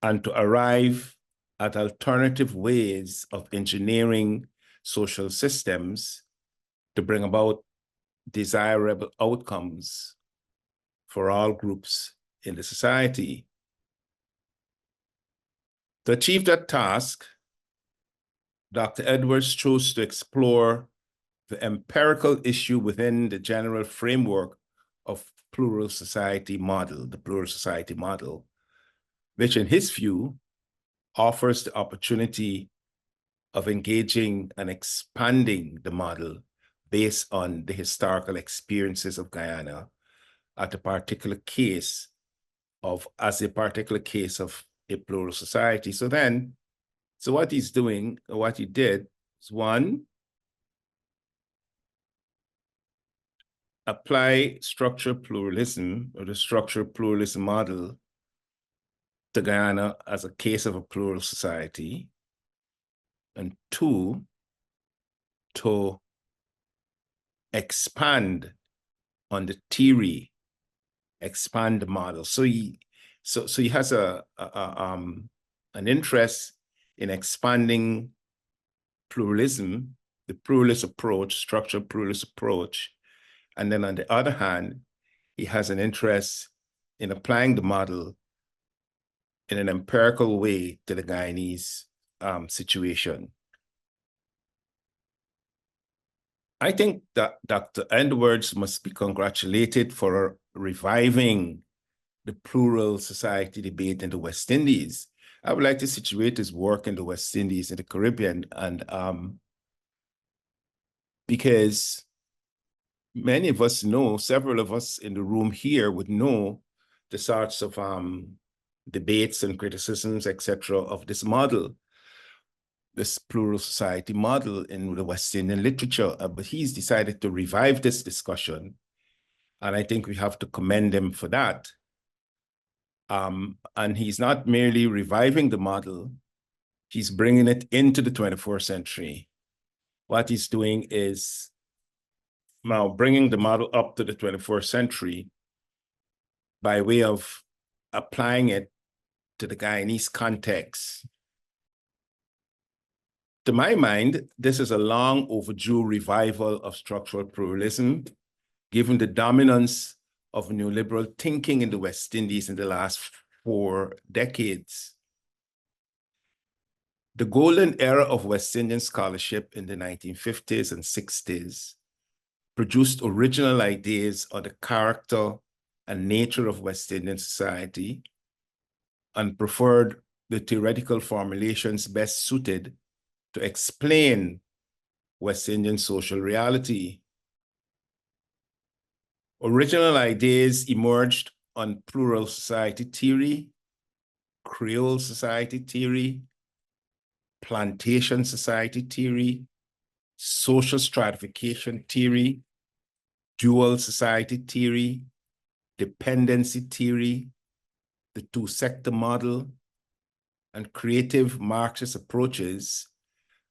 and to arrive at alternative ways of engineering social systems to bring about desirable outcomes for all groups in the society. To achieve that task, Dr. Edwards chose to explore the empirical issue within the general framework of plural society model, the plural society model, which in his view offers the opportunity of engaging and expanding the model based on the historical experiences of Guyana as a particular case of a plural society. So what he's doing, or what he did, is one, apply structural pluralism, or the structural pluralism model, to Guyana as a case of a plural society. And two, to expand on the theory, expand the model. So he has an interest in expanding pluralism, the pluralist approach, structural pluralist approach. And then on the other hand, he has an interest in applying the model in an empirical way to the Guyanese situation. I think that Dr. Edwards must be congratulated for reviving the plural society debate in the West Indies. I would like to situate his work in the West Indies and the Caribbean, and because many of us know, several of us in the room here would know the sorts of debates and criticisms, etc., of this model, this plural society model in the West Indian literature. But he's decided to revive this discussion And I think we have to commend him for that. And he's not merely reviving the model, he's bringing it into the 21st century. What he's doing is now bringing the model up to the 21st century by way of applying it to the Guyanese context. To my mind, this is a long overdue revival of structural pluralism, given the dominance of neoliberal thinking in the West Indies in the last 4 decades. The golden era of West Indian scholarship in the 1950s and 60s produced original ideas on the character and nature of West Indian society and preferred the theoretical formulations best suited to explain West Indian social reality. Original ideas emerged on plural society theory, Creole society theory, plantation society theory, social stratification theory, dual society theory, dependency theory, the two-sector model, and creative Marxist approaches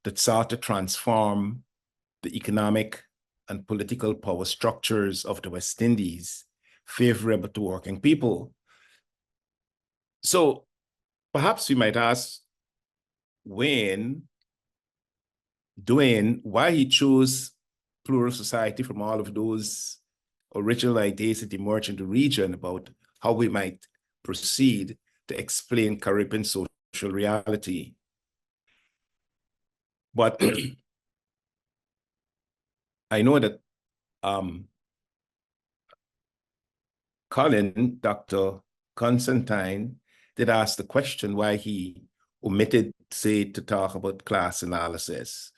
that sought to transform the economic and political power structures of the West Indies, favorable to working people. So perhaps we might ask Duane, why he chose plural society from all of those original ideas that emerged in the region about how we might proceed to explain Caribbean social reality. But I know that Dr. Constantine, did ask the question why he omitted, say, to talk about class analysis.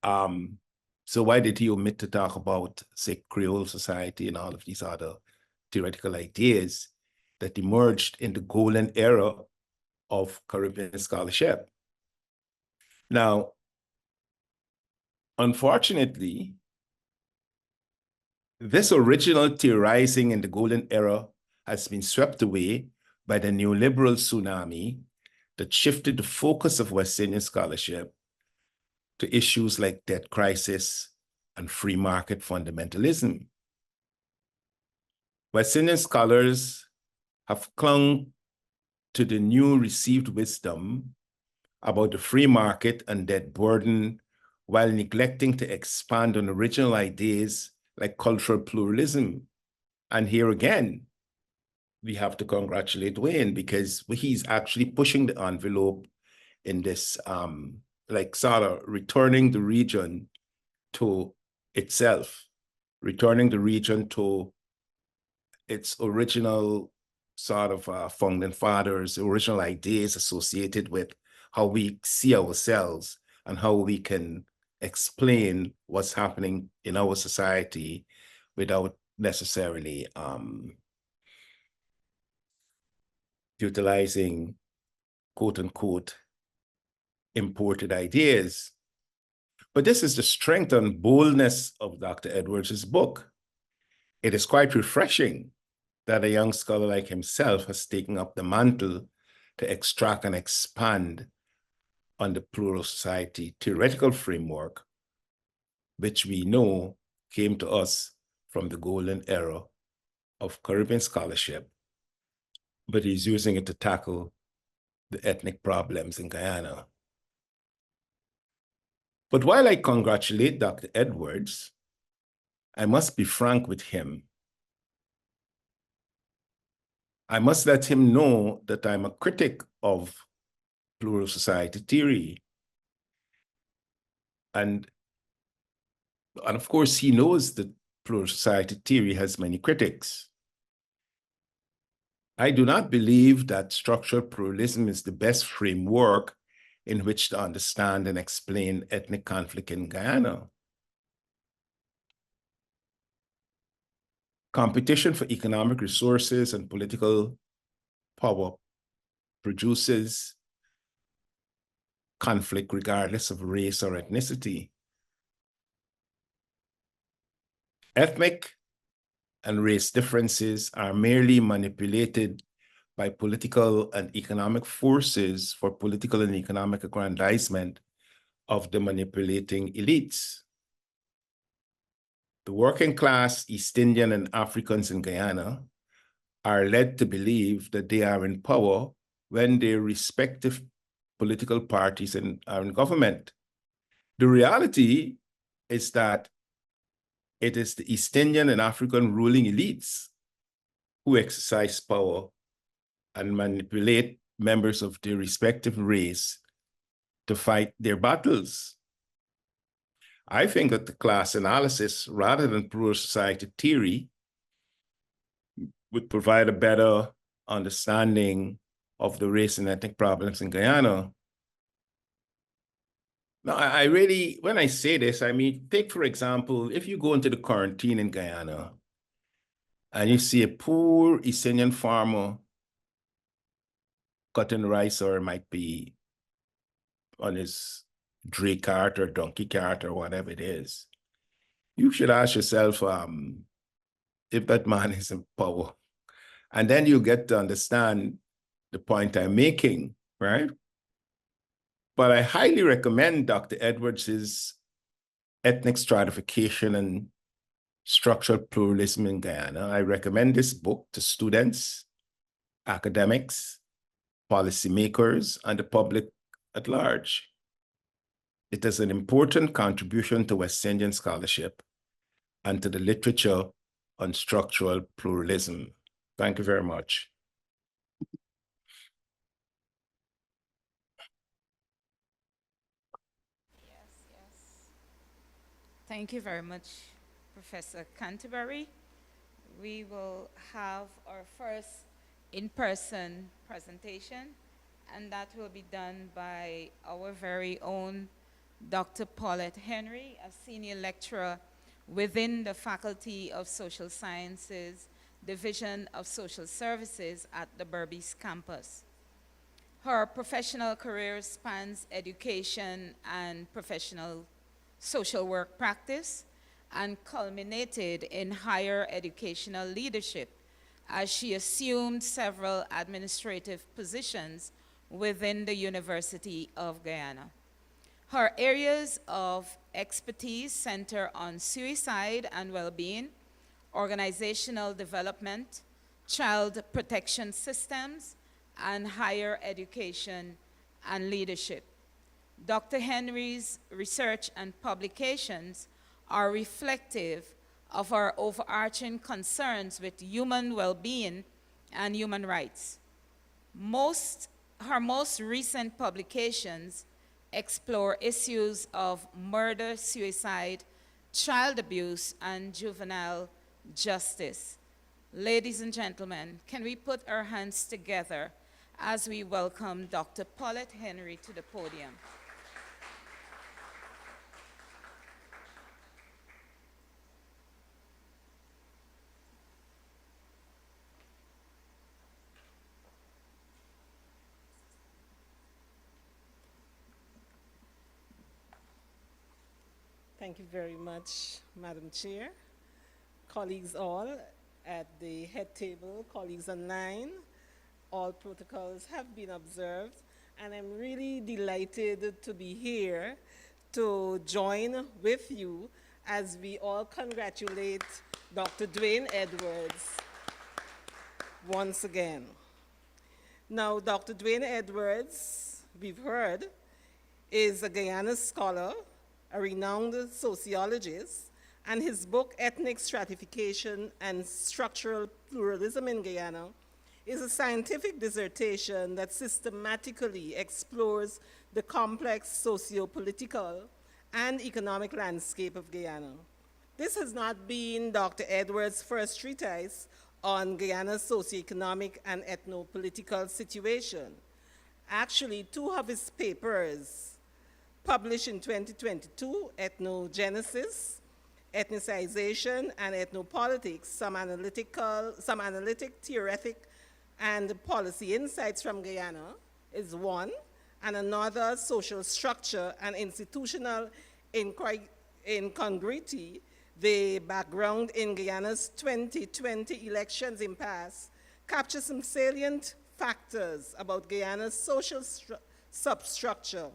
So why did he omit to talk about, say, Creole society and all of these other theoretical ideas that emerged in the golden era of Caribbean scholarship? Now, unfortunately, this original theorizing in the golden era has been swept away by the neoliberal tsunami that shifted the focus of West Indian scholarship to issues like debt crisis and free market fundamentalism. West Indian scholars have clung to the new received wisdom about the free market and debt burden while neglecting to expand on original ideas like cultural pluralism. And here again, we have to congratulate Duane because he's actually pushing the envelope in this, like sort of returning the region to itself, returning the region to its original sort of founding fathers, original ideas associated with how we see ourselves and how we can explain what's happening in our society without necessarily utilizing quote unquote imported ideas. But this is the strength and boldness of Dr. Edwards' book. It is quite refreshing that a young scholar like himself has taken up the mantle to extract and expand on the plural society theoretical framework, which we know came to us from the golden era of Caribbean scholarship, but he's using it to tackle the ethnic problems in Guyana. But while I congratulate Dr. Edwards, I must be frank with him. I must let him know that I'm a critic of plural society theory. And of course, he knows that plural society theory has many critics. I do not believe that structural pluralism is the best framework in which to understand and explain ethnic conflict in Guyana. Competition for economic resources and political power produces conflict regardless of race or ethnicity. Ethnic and race differences are merely manipulated by political and economic forces for political and economic aggrandizement of the manipulating elites. The working class East Indian and Africans in Guyana are led to believe that they are in power when their respective political parties are in government. The reality is that it is the East Indian and African ruling elites who exercise power and manipulate members of their respective race to fight their battles. I think that the class analysis, rather than plural society theory, would provide a better understanding of the race and ethnic problems in Guyana. Now, I really, when I say this, I mean, take, for example, if you go into the quarantine in Guyana and you see a poor East Indian farmer cutting rice, or it might be on his dray cart or donkey cart or whatever it is, you should ask yourself if that man is in power. And then you get to understand the point I'm making, right? But I highly recommend Dr. Edwards's Ethnic Stratification and Structural Pluralism in Guyana. I recommend this book to students, academics, policymakers, and the public at large. It is an important contribution to West Indian scholarship and to the literature on structural pluralism. Thank you very much. Thank you very much, Professor Canterbury. We will have our first in-person presentation, and that will be done by our very own Dr. Paulette Henry, a senior lecturer within the Faculty of Social Sciences, Division of Social Services at the Berbice campus. Her professional career spans education and professional social work practice and culminated in higher educational leadership as she assumed several administrative positions within the University of Guyana. Her areas of expertise center on suicide and well-being, organizational development, child protection systems, and higher education and leadership. Dr. Henry's research and publications are reflective of our overarching concerns with human well-being and human rights. Her most recent publications explore issues of murder, suicide, child abuse, and juvenile justice. Ladies and gentlemen, can we put our hands together as we welcome Dr. Paulette Henry to the podium? Thank you very much, Madam Chair. Colleagues all at the head table, colleagues online, all protocols have been observed, and I'm really delighted to be here to join with you as we all congratulate Dr. Duane Edwards once again. Now, Dr. Duane Edwards, we've heard, is a Guyana scholar, a renowned sociologist, and his book, Ethnic Stratification and Structural Pluralism in Guyana, is a scientific dissertation that systematically explores the complex socio-political and economic landscape of Guyana. This has not been Dr. Edwards' first treatise on Guyana's socioeconomic and ethno-political situation. Actually, two of his papers, published in 2022, Ethnogenesis, Ethnicization, and Ethnopolitics, some analytic, theoretic, and policy insights from Guyana, is one, and another, Social Structure and Institutional Incongruity, the background in Guyana's 2020 elections impasse, captures some salient factors about Guyana's social substructure,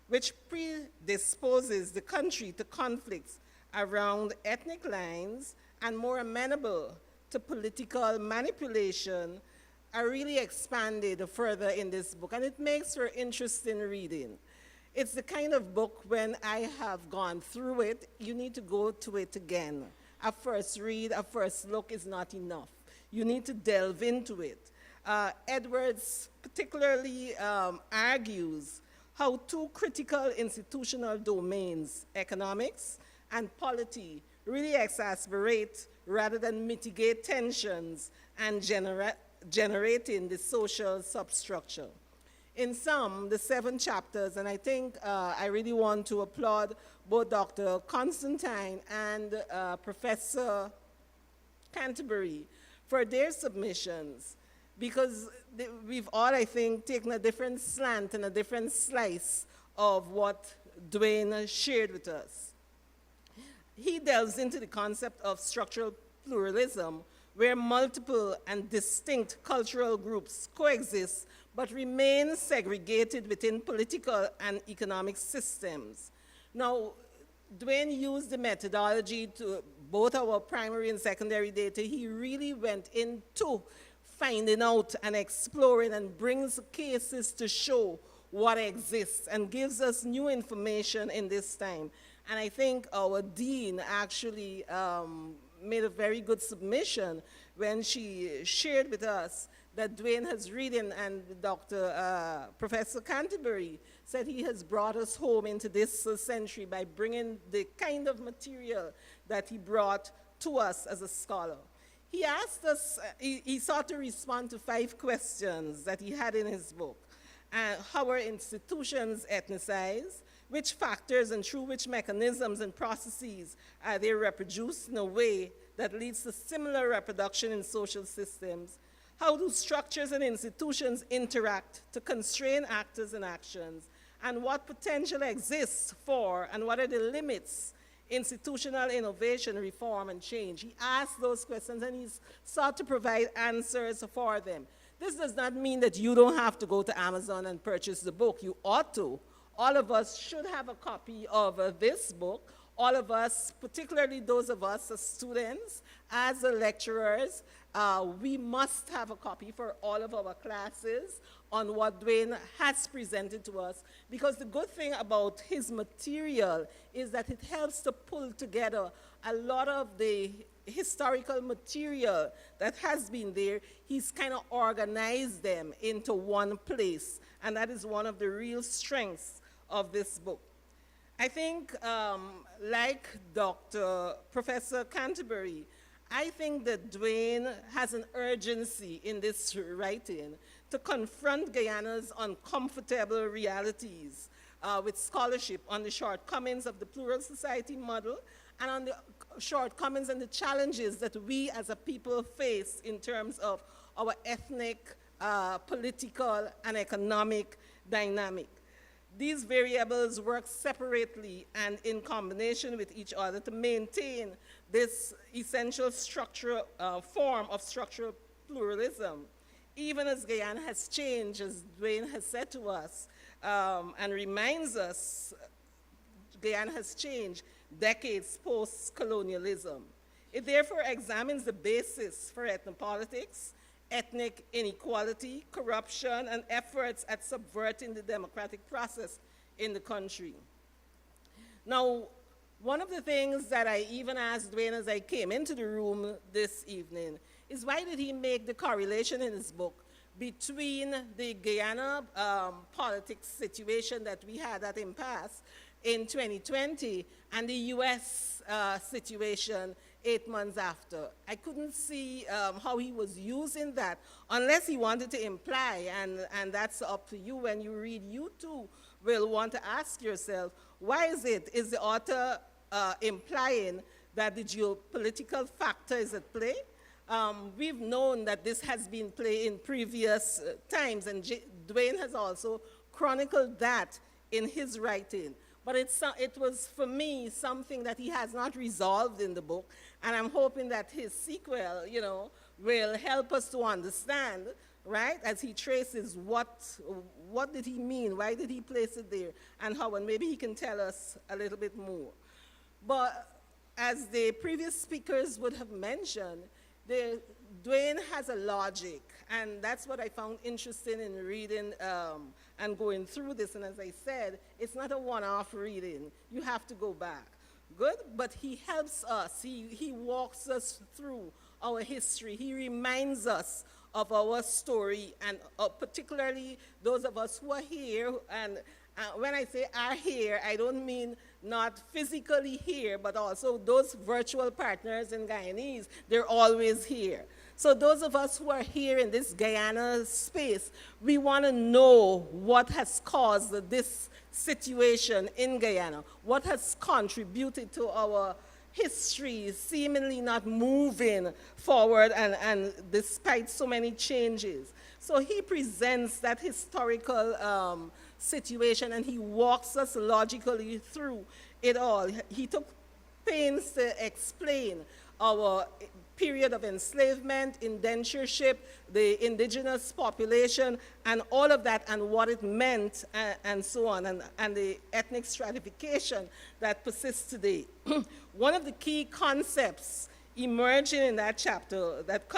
which predisposes the country to conflicts around ethnic lines and more amenable to political manipulation, are really expanded further in this book, and it makes for interesting reading. It's the kind of book when I have gone through it, you need to go to it again. A first read, a first look is not enough. You need to delve into it. Edwards particularly argues how two critical institutional domains, economics and polity, really exacerbate rather than mitigate tensions and generating the social substructure. In sum, the 7 chapters, and I think I really want to applaud both Dr. Constantine and Professor Canterbury for their submissions, because we've all, I think, taken a different slant and a different slice of what Duane shared with us. He delves into the concept of structural pluralism, where multiple and distinct cultural groups coexist but remain segregated within political and economic systems. Now, Duane used the methodology to both our primary and secondary data. He really went into finding out and exploring and brings cases to show what exists and gives us new information in this time. And I think our dean actually made a very good submission when she shared with us that Duane has written, and Professor Canterbury said he has brought us home into this century by bringing the kind of material that he brought to us as a scholar. He asked us, he sought to respond to 5 questions that he had in his book. How are institutions ethnicized? Which factors and through which mechanisms and processes are they reproduced in a way that leads to similar reproduction in social systems? How do structures and institutions interact to constrain actors and actions? And what potential exists for, and what are the limits, institutional innovation, reform, and change? He asked those questions and he's sought to provide answers for them. This does not mean that you don't have to go to Amazon and purchase the book. You ought to. All of us should have a copy of this book. All of us, particularly those of us as students, as lecturers, we must have a copy for all of our classes on what Duane has presented to us, because the good thing about his material is that it helps to pull together a lot of the historical material that has been there. He's kind of organized them into one place, and that is one of the real strengths of this book. I think, like Professor Canterbury, I think that Duane has an urgency in this writing to confront Guyana's uncomfortable realities with scholarship on the shortcomings of the plural society model and on the shortcomings and the challenges that we as a people face in terms of our ethnic, political, and economic dynamic. These variables work separately and in combination with each other to maintain this essential form of structural pluralism. Even as Guyana has changed, as Duane has said to us, and reminds us, Guyana has changed decades post-colonialism. It therefore examines the basis for ethnopolitics, ethnic inequality, corruption, and efforts at subverting the democratic process in the country. Now, one of the things that I even asked Duane as I came into the room this evening is, why did he make the correlation in his book between the Guyana politics situation that we had at impasse in 2020 and the US situation 8 months after? I couldn't see how he was using that, unless he wanted to imply, and that's up to you. When you read, you too will want to ask yourself, why is the author implying that the geopolitical factor is at play? We've known that this has been played in previous times, and Duane has also chronicled that in his writing. But it was, for me, something that he has not resolved in the book, and I'm hoping that his sequel, will help us to understand, right, as he traces what did he mean, why did he place it there, and how, and maybe he can tell us a little bit more. But as the previous speakers would have mentioned, Duane has a logic, and that's what I found interesting in reading and going through this. And as I said, it's not a one-off reading. You have to go back. Good, but he helps us. He walks us through our history. He reminds us of our story, and particularly those of us who are here. And when I say are here, I don't mean not physically here, but also those virtual partners in Guyanese, they're always here. So those of us who are here in this Guyana space, we want to know what has caused this situation in Guyana, what has contributed to our history seemingly not moving forward and despite so many changes. So he presents that historical situation, and he walks us logically through it all. He took pains to explain our period of enslavement, indentureship, the indigenous population, and all of that, and what it meant, and so on, and the ethnic stratification that persists today. One of the key concepts emerging in that chapter that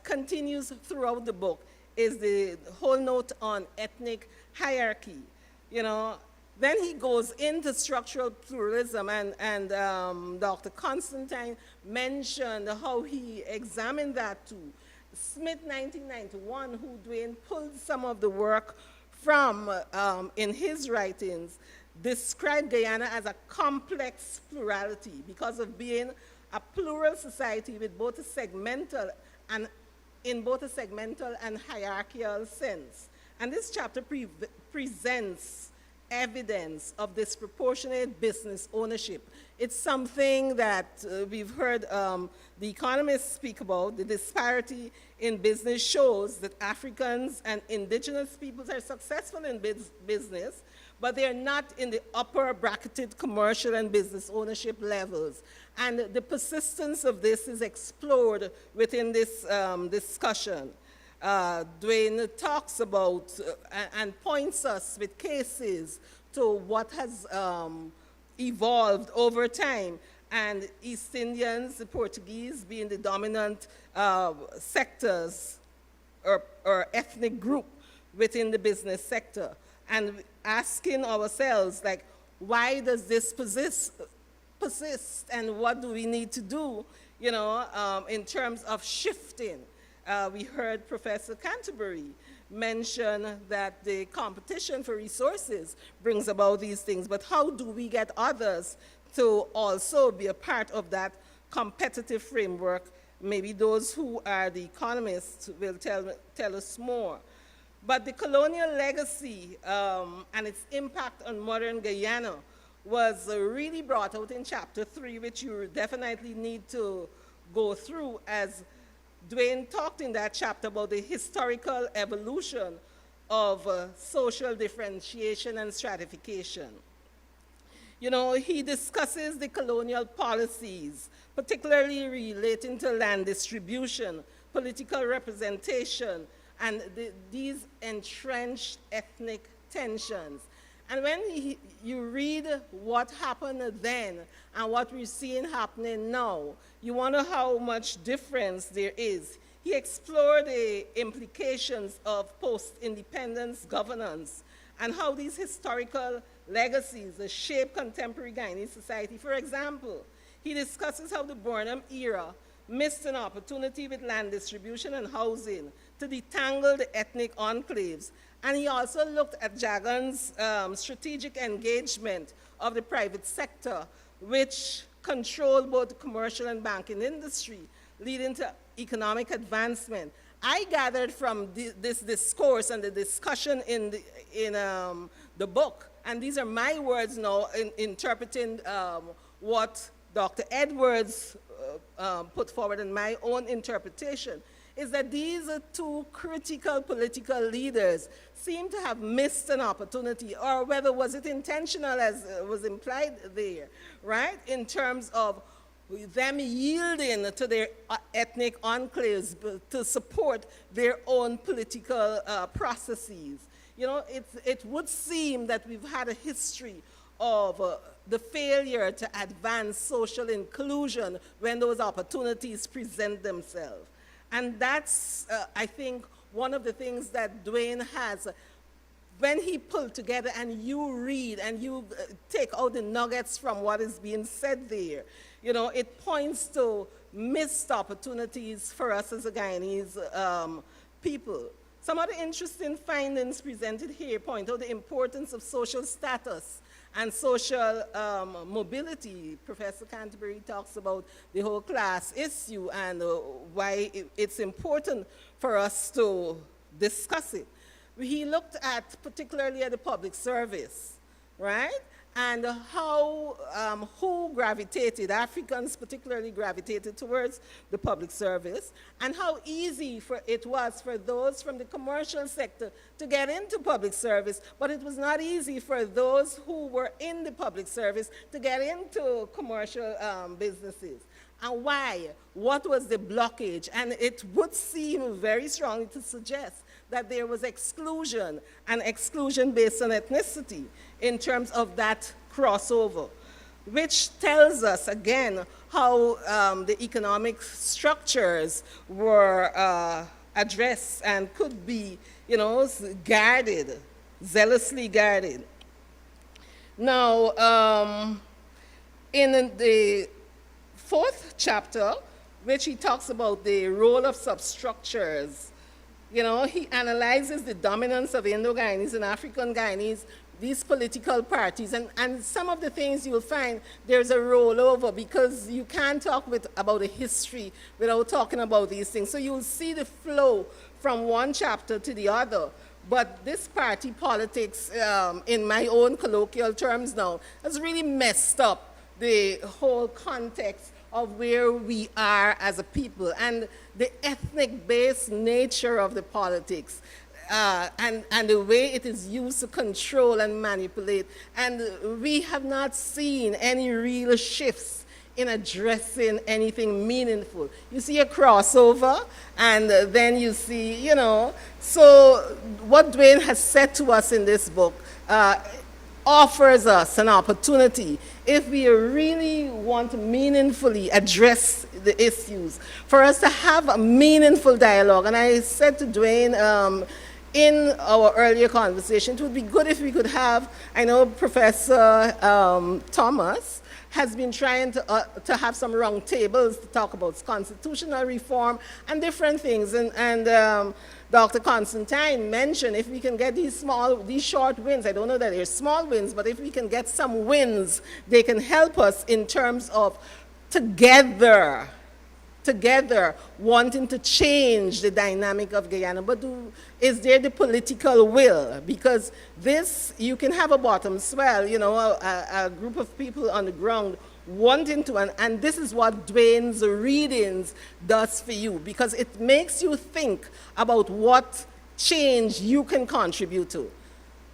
continues throughout the book is the whole note on ethnic hierarchy. Then he goes into structural pluralism, and Dr. Constantine mentioned how he examined that too. Smith, 1991, who Duane pulled some of the work from in his writings, described Guyana as a complex plurality because of being a plural society with both a segmental and in both a segmental and hierarchical sense. And this chapter presents evidence of disproportionate business ownership. It's something that we've heard the economists speak about. The disparity in business shows that Africans and indigenous peoples are successful in business, but they're not in the upper bracketed commercial and business ownership levels. And the persistence of this is explored within this discussion. Duane talks about and points us with cases to what has evolved over time, and East Indians, the Portuguese, being the dominant sectors or ethnic group within the business sector, and asking ourselves, like, why does this persist, and what do we need to do, in terms of shifting? We heard Professor Canterbury mention that the competition for resources brings about these things, but how do we get others to also be a part of that competitive framework? Maybe those who are the economists will tell us more. But the colonial legacy and its impact on modern Guyana was really brought out in chapter 3, which you definitely need to go through, as Duane talked in that chapter about the historical evolution of social differentiation and stratification. He discusses the colonial policies, particularly relating to land distribution, political representation, and these entrenched ethnic tensions. And when you read what happened then and what we're seeing happening now, you wonder how much difference there is. He explored the implications of post-independence governance and how these historical legacies shape contemporary Guyanese society. For example, he discusses how the Burnham era missed an opportunity with land distribution and housing to detangle the ethnic enclaves. And he also looked at Jagan's strategic engagement of the private sector, which controlled both the commercial and banking industry, leading to economic advancement. I gathered from this discourse and the discussion in the book, and these are my words now in interpreting what Dr. Edwards put forward in my own interpretation, is that these two critical political leaders seem to have missed an opportunity, or whether was it intentional as was implied there, right? In terms of them yielding to their ethnic enclaves to support their own political processes. You know, it would seem that we've had a history of the failure to advance social inclusion when those opportunities present themselves. And that's, I think, one of the things that Duane has, when he pulled together and you read and you take out the nuggets from what is being said there, you know, it points to missed opportunities for us as a Guyanese people. Some of the interesting findings presented here point out the importance of social status and social mobility. Professor Canterbury talks about the whole class issue and why it's important for us to discuss it. He looked at, particularly at the public service, right? And how, who gravitated, Africans particularly gravitated towards the public service, and how easy it was for those from the commercial sector to get into public service, but it was not easy for those who were in the public service to get into commercial businesses. And why? What was the blockage? And it would seem very strongly to suggest that there was exclusion, and exclusion based on ethnicity in terms of that crossover, which tells us, again, how the economic structures were addressed and could be, you know, guarded, zealously guarded. Now, in the fourth chapter, which he talks about the role of substructures, you know, he analyzes the dominance of Indo-Guyanese and African Guyanese, these political parties, and some of the things you'll find there's a rollover, because you can't talk about a history without talking about these things. So you'll see the flow from one chapter to the other. But this party politics, in my own colloquial terms now, has really messed up the whole context of where we are as a people and the ethnic-based nature of the politics and the way it is used to control and manipulate. And we have not seen any real shifts in addressing anything meaningful. You see a crossover, and then you see, you know, so what Duane has said to us in this book offers us an opportunity, if we really want to meaningfully address the issues, for us to have a meaningful dialogue. And I said to Duane in our earlier conversation, it would be good if we could have, I know Professor Thomas has been trying to have some round tables to talk about constitutional reform and different things. And Dr. Constantine mentioned if we can get these short wins, I don't know that they're small wins, but if we can get some wins, they can help us in terms of together wanting to change the dynamic of Guyana. But is there the political will? Because this, you can have a bottom swell, you know, a group of people on the ground wanting to, and this is what Duane's readings does for you, because it makes you think about what change you can contribute to,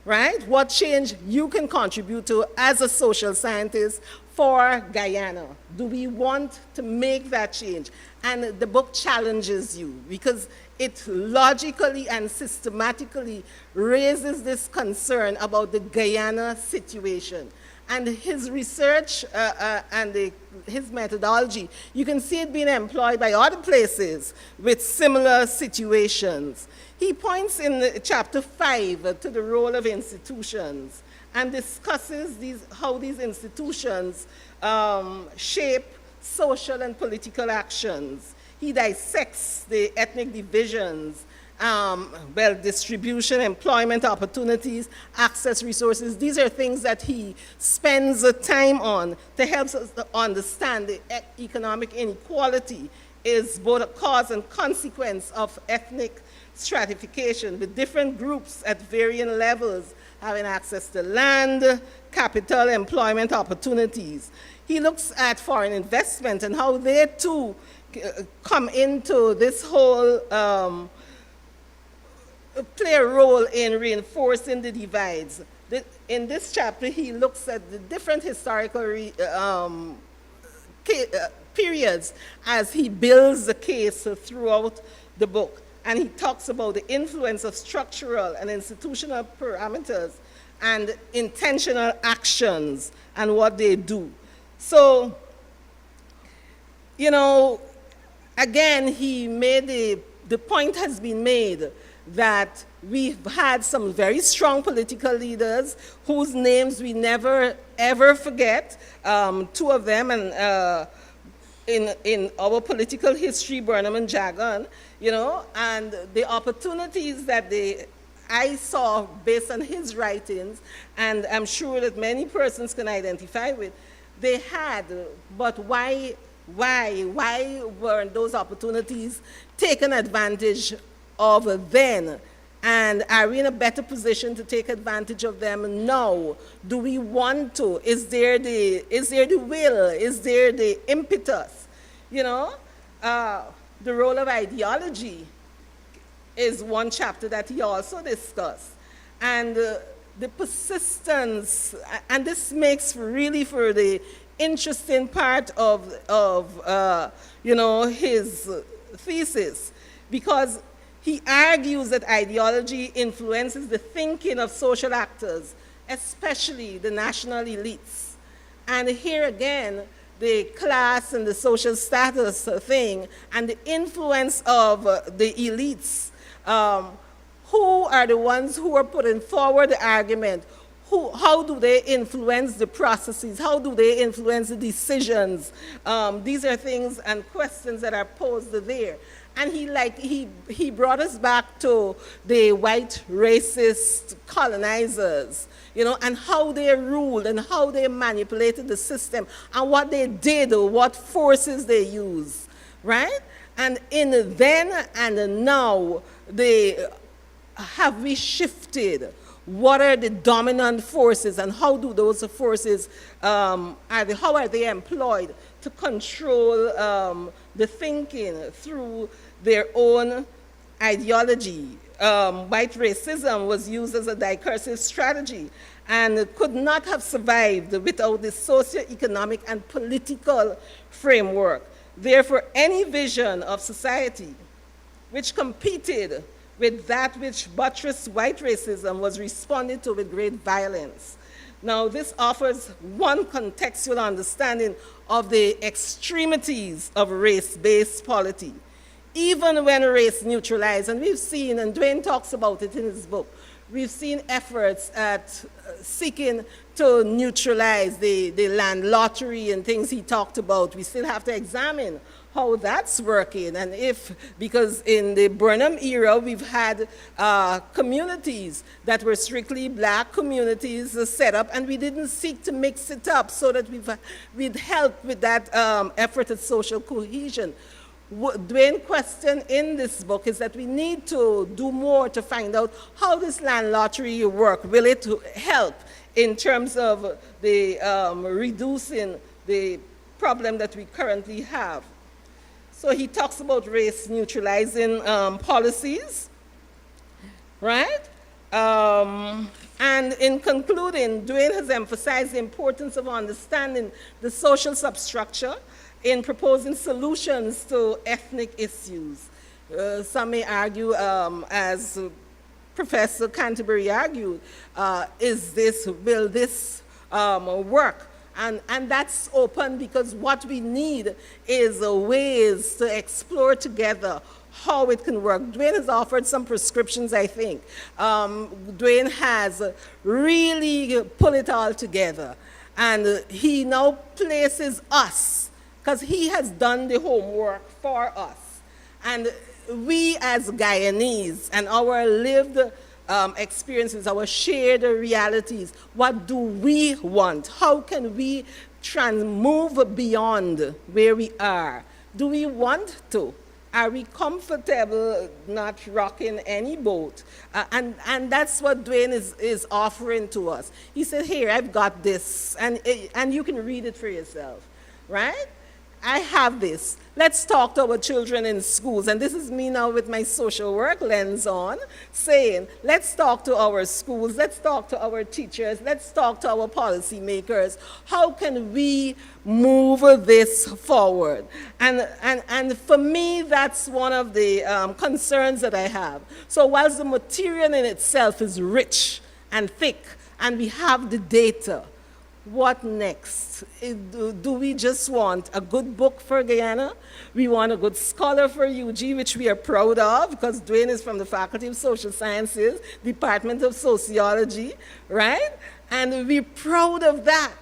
right? What change you can contribute to as a social scientist for Guyana. Do we want to make that change? And the book challenges you, because it logically and systematically raises this concern about the Guyana situation. And his research and his methodology, you can see it being employed by other places with similar situations. He points in chapter 5 to the role of institutions and discusses how these institutions shape social and political actions. He dissects the ethnic divisions, distribution, employment opportunities, access resources. These are things that he spends time on to help us to understand the economic inequality is both a cause and consequence of ethnic stratification, with different groups at varying levels having access to land, capital, employment opportunities. He looks at foreign investment and how they too come into this whole play a role in reinforcing the divides. In this chapter, he looks at the different historical periods as he builds the case throughout the book. And he talks about the influence of structural and institutional parameters and intentional actions and what they do. So, you know, again, he made the point has been made that we've had some very strong political leaders whose names we never, ever forget. Two of them, and in our political history, Burnham and Jagan, you know, and the opportunities that I saw based on his writings, and I'm sure that many persons can identify with, they had, but why weren't those opportunities taken advantage of then? And are we in a better position to take advantage of them now? Do we want to? Is there the will? Is there the impetus? You know, the role of ideology is one chapter that he also discussed. And the persistence, and this makes really for the interesting part of you know, his thesis, because he argues that ideology influences the thinking of social actors, especially the national elites. And here again, the class and the social status thing, and the influence of the elites, who are the ones who are putting forward the argument? How do they influence the processes? How do they influence the decisions? These are things and questions that are posed there. And he brought us back to the white racist colonizers, you know, and how they ruled and how they manipulated the system and what they did, what forces they used, right? And in then and now, have we shifted? What are the dominant forces, and how do those forces, how are they employed to control the thinking through their own ideology? White racism was used as a discursive strategy and could not have survived without the socio-economic and political framework. Therefore, any vision of society which competed with that which buttressed white racism was responded to with great violence. Now, this offers one contextual understanding of the extremities of race-based polity, even when race neutralized. And we've seen, and Duane talks about it in his book, we've seen efforts at seeking to neutralize the land lottery and things he talked about. We still have to examine how that's working, and because in the Burnham era, we've had communities that were strictly black communities set up, and we didn't seek to mix it up so that we'd help with that effort at social cohesion. What Duane's question in this book is that we need to do more to find out how this land lottery work. Will it help in terms of the reducing the problem that we currently have? So he talks about race neutralizing policies, right? And in concluding, Duane has emphasized the importance of understanding the social substructure in proposing solutions to ethnic issues. Some may argue, as Professor Canterbury argued, will this work? And that's open, because what we need is ways to explore together how it can work. Duane has offered some prescriptions, I think. Duane has really put it all together. And he now places us, because he has done the homework for us. And we as Guyanese and our lived experiences, our shared realities, what do we want? How can we move beyond where we are Do we want to? Are we comfortable not rocking any boat? And that's what Duane is offering to us. He said, here, I've got this, and you can read it for yourself, right? I have this. Let's talk to our children in schools. And this is me now with my social work lens on, saying, let's talk to our schools, let's talk to our teachers, let's talk to our policymakers. How can we move this forward? And for me, that's one of the concerns that I have. So whilst the material in itself is rich and thick, and we have the data, what next? Do we just want a good book for Guyana? We want a good scholar for UG, which we are proud of, because Duane is from the Faculty of Social Sciences, Department of Sociology, right? And we're proud of that.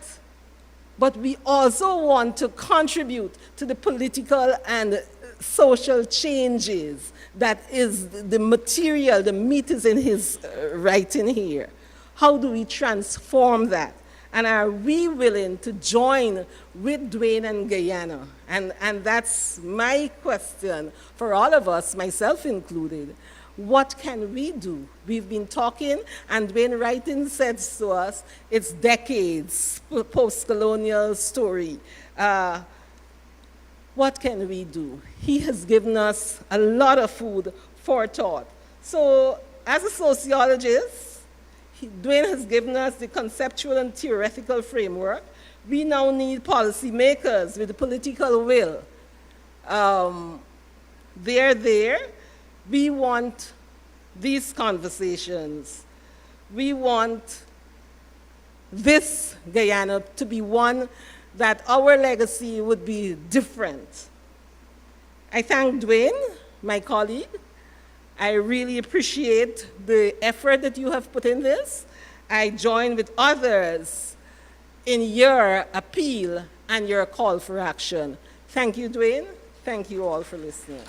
But we also want to contribute to the political and social changes that is the material, the meat is in his writing here. How do we transform that? And are we willing to join with Duane and Guyana? And that's my question for all of us, myself included. What can we do? We've been talking, and Duane writing says to us, it's decades, post-colonial story. What can we do? He has given us a lot of food for thought. So as a sociologist, Duane has given us the conceptual and theoretical framework. We now need policymakers with the political will. They're there. We want these conversations. We want this Guyana to be one that our legacy would be different. I thank Duane, my colleague. I really appreciate the effort that you have put in this. I join with others in your appeal and your call for action. Thank you, Duane. Thank you all for listening.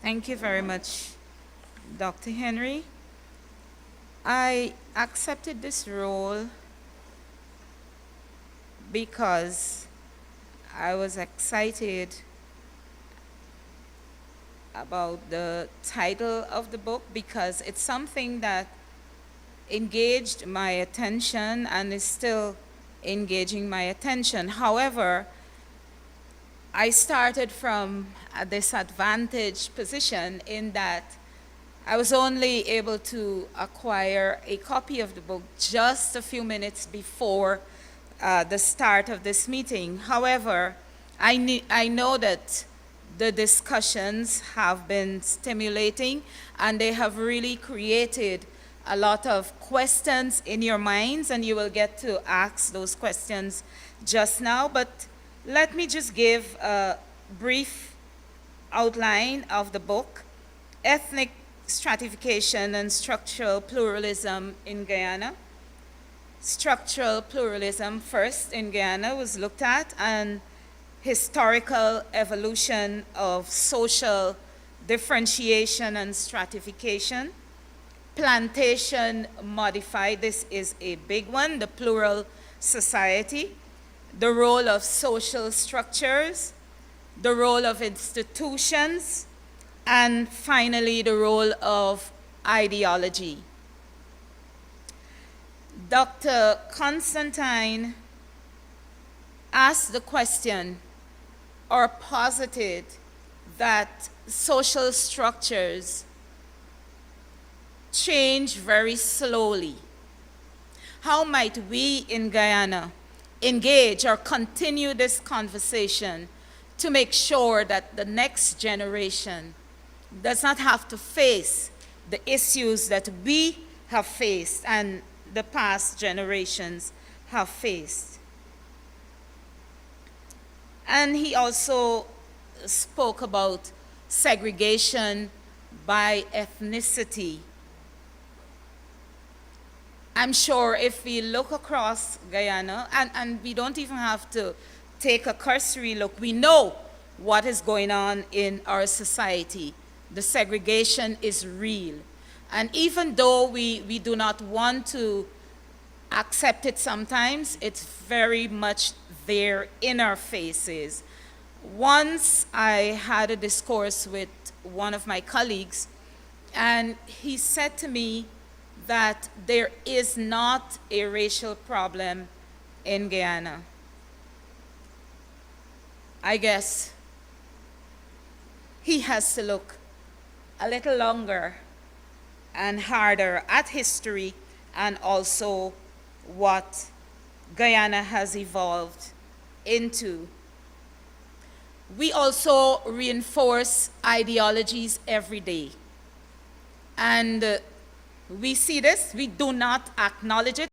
Thank you very much, Dr. Henry. I accepted this role because I was excited about the title of the book, because it's something that engaged my attention and is still engaging my attention. However, I started from a disadvantaged position in that I was only able to acquire a copy of the book just a few minutes before the start of this meeting. However, I know that the discussions have been stimulating, and they have really created a lot of questions in your minds, and you will get to ask those questions just now. But let me just give a brief outline of the book, Ethnic Stratification and Structural Pluralism in Guyana. Structural pluralism first in Guyana was looked at, and historical evolution of social differentiation and stratification. Plantation modified, this is a big one, the plural society. The role of social structures, the role of institutions, and finally the role of ideology. Dr. Constantine asked the question, or posited, that social structures change very slowly. How might we in Guyana engage or continue this conversation to make sure that the next generation does not have to face the issues that we have faced and the past generations have faced? And he also spoke about segregation by ethnicity. I'm sure if we look across Guyana, and we don't even have to take a cursory look, we know what is going on in our society. The segregation is real. And even though we do not want to accept it sometimes. It's very much there in our faces. Once I had a discourse with one of my colleagues, and he said to me that there is not a racial problem in Guyana. I guess he has to look a little longer and harder at history and also what Guyana has evolved into. We also reinforce ideologies every day. And we see this, we do not acknowledge it.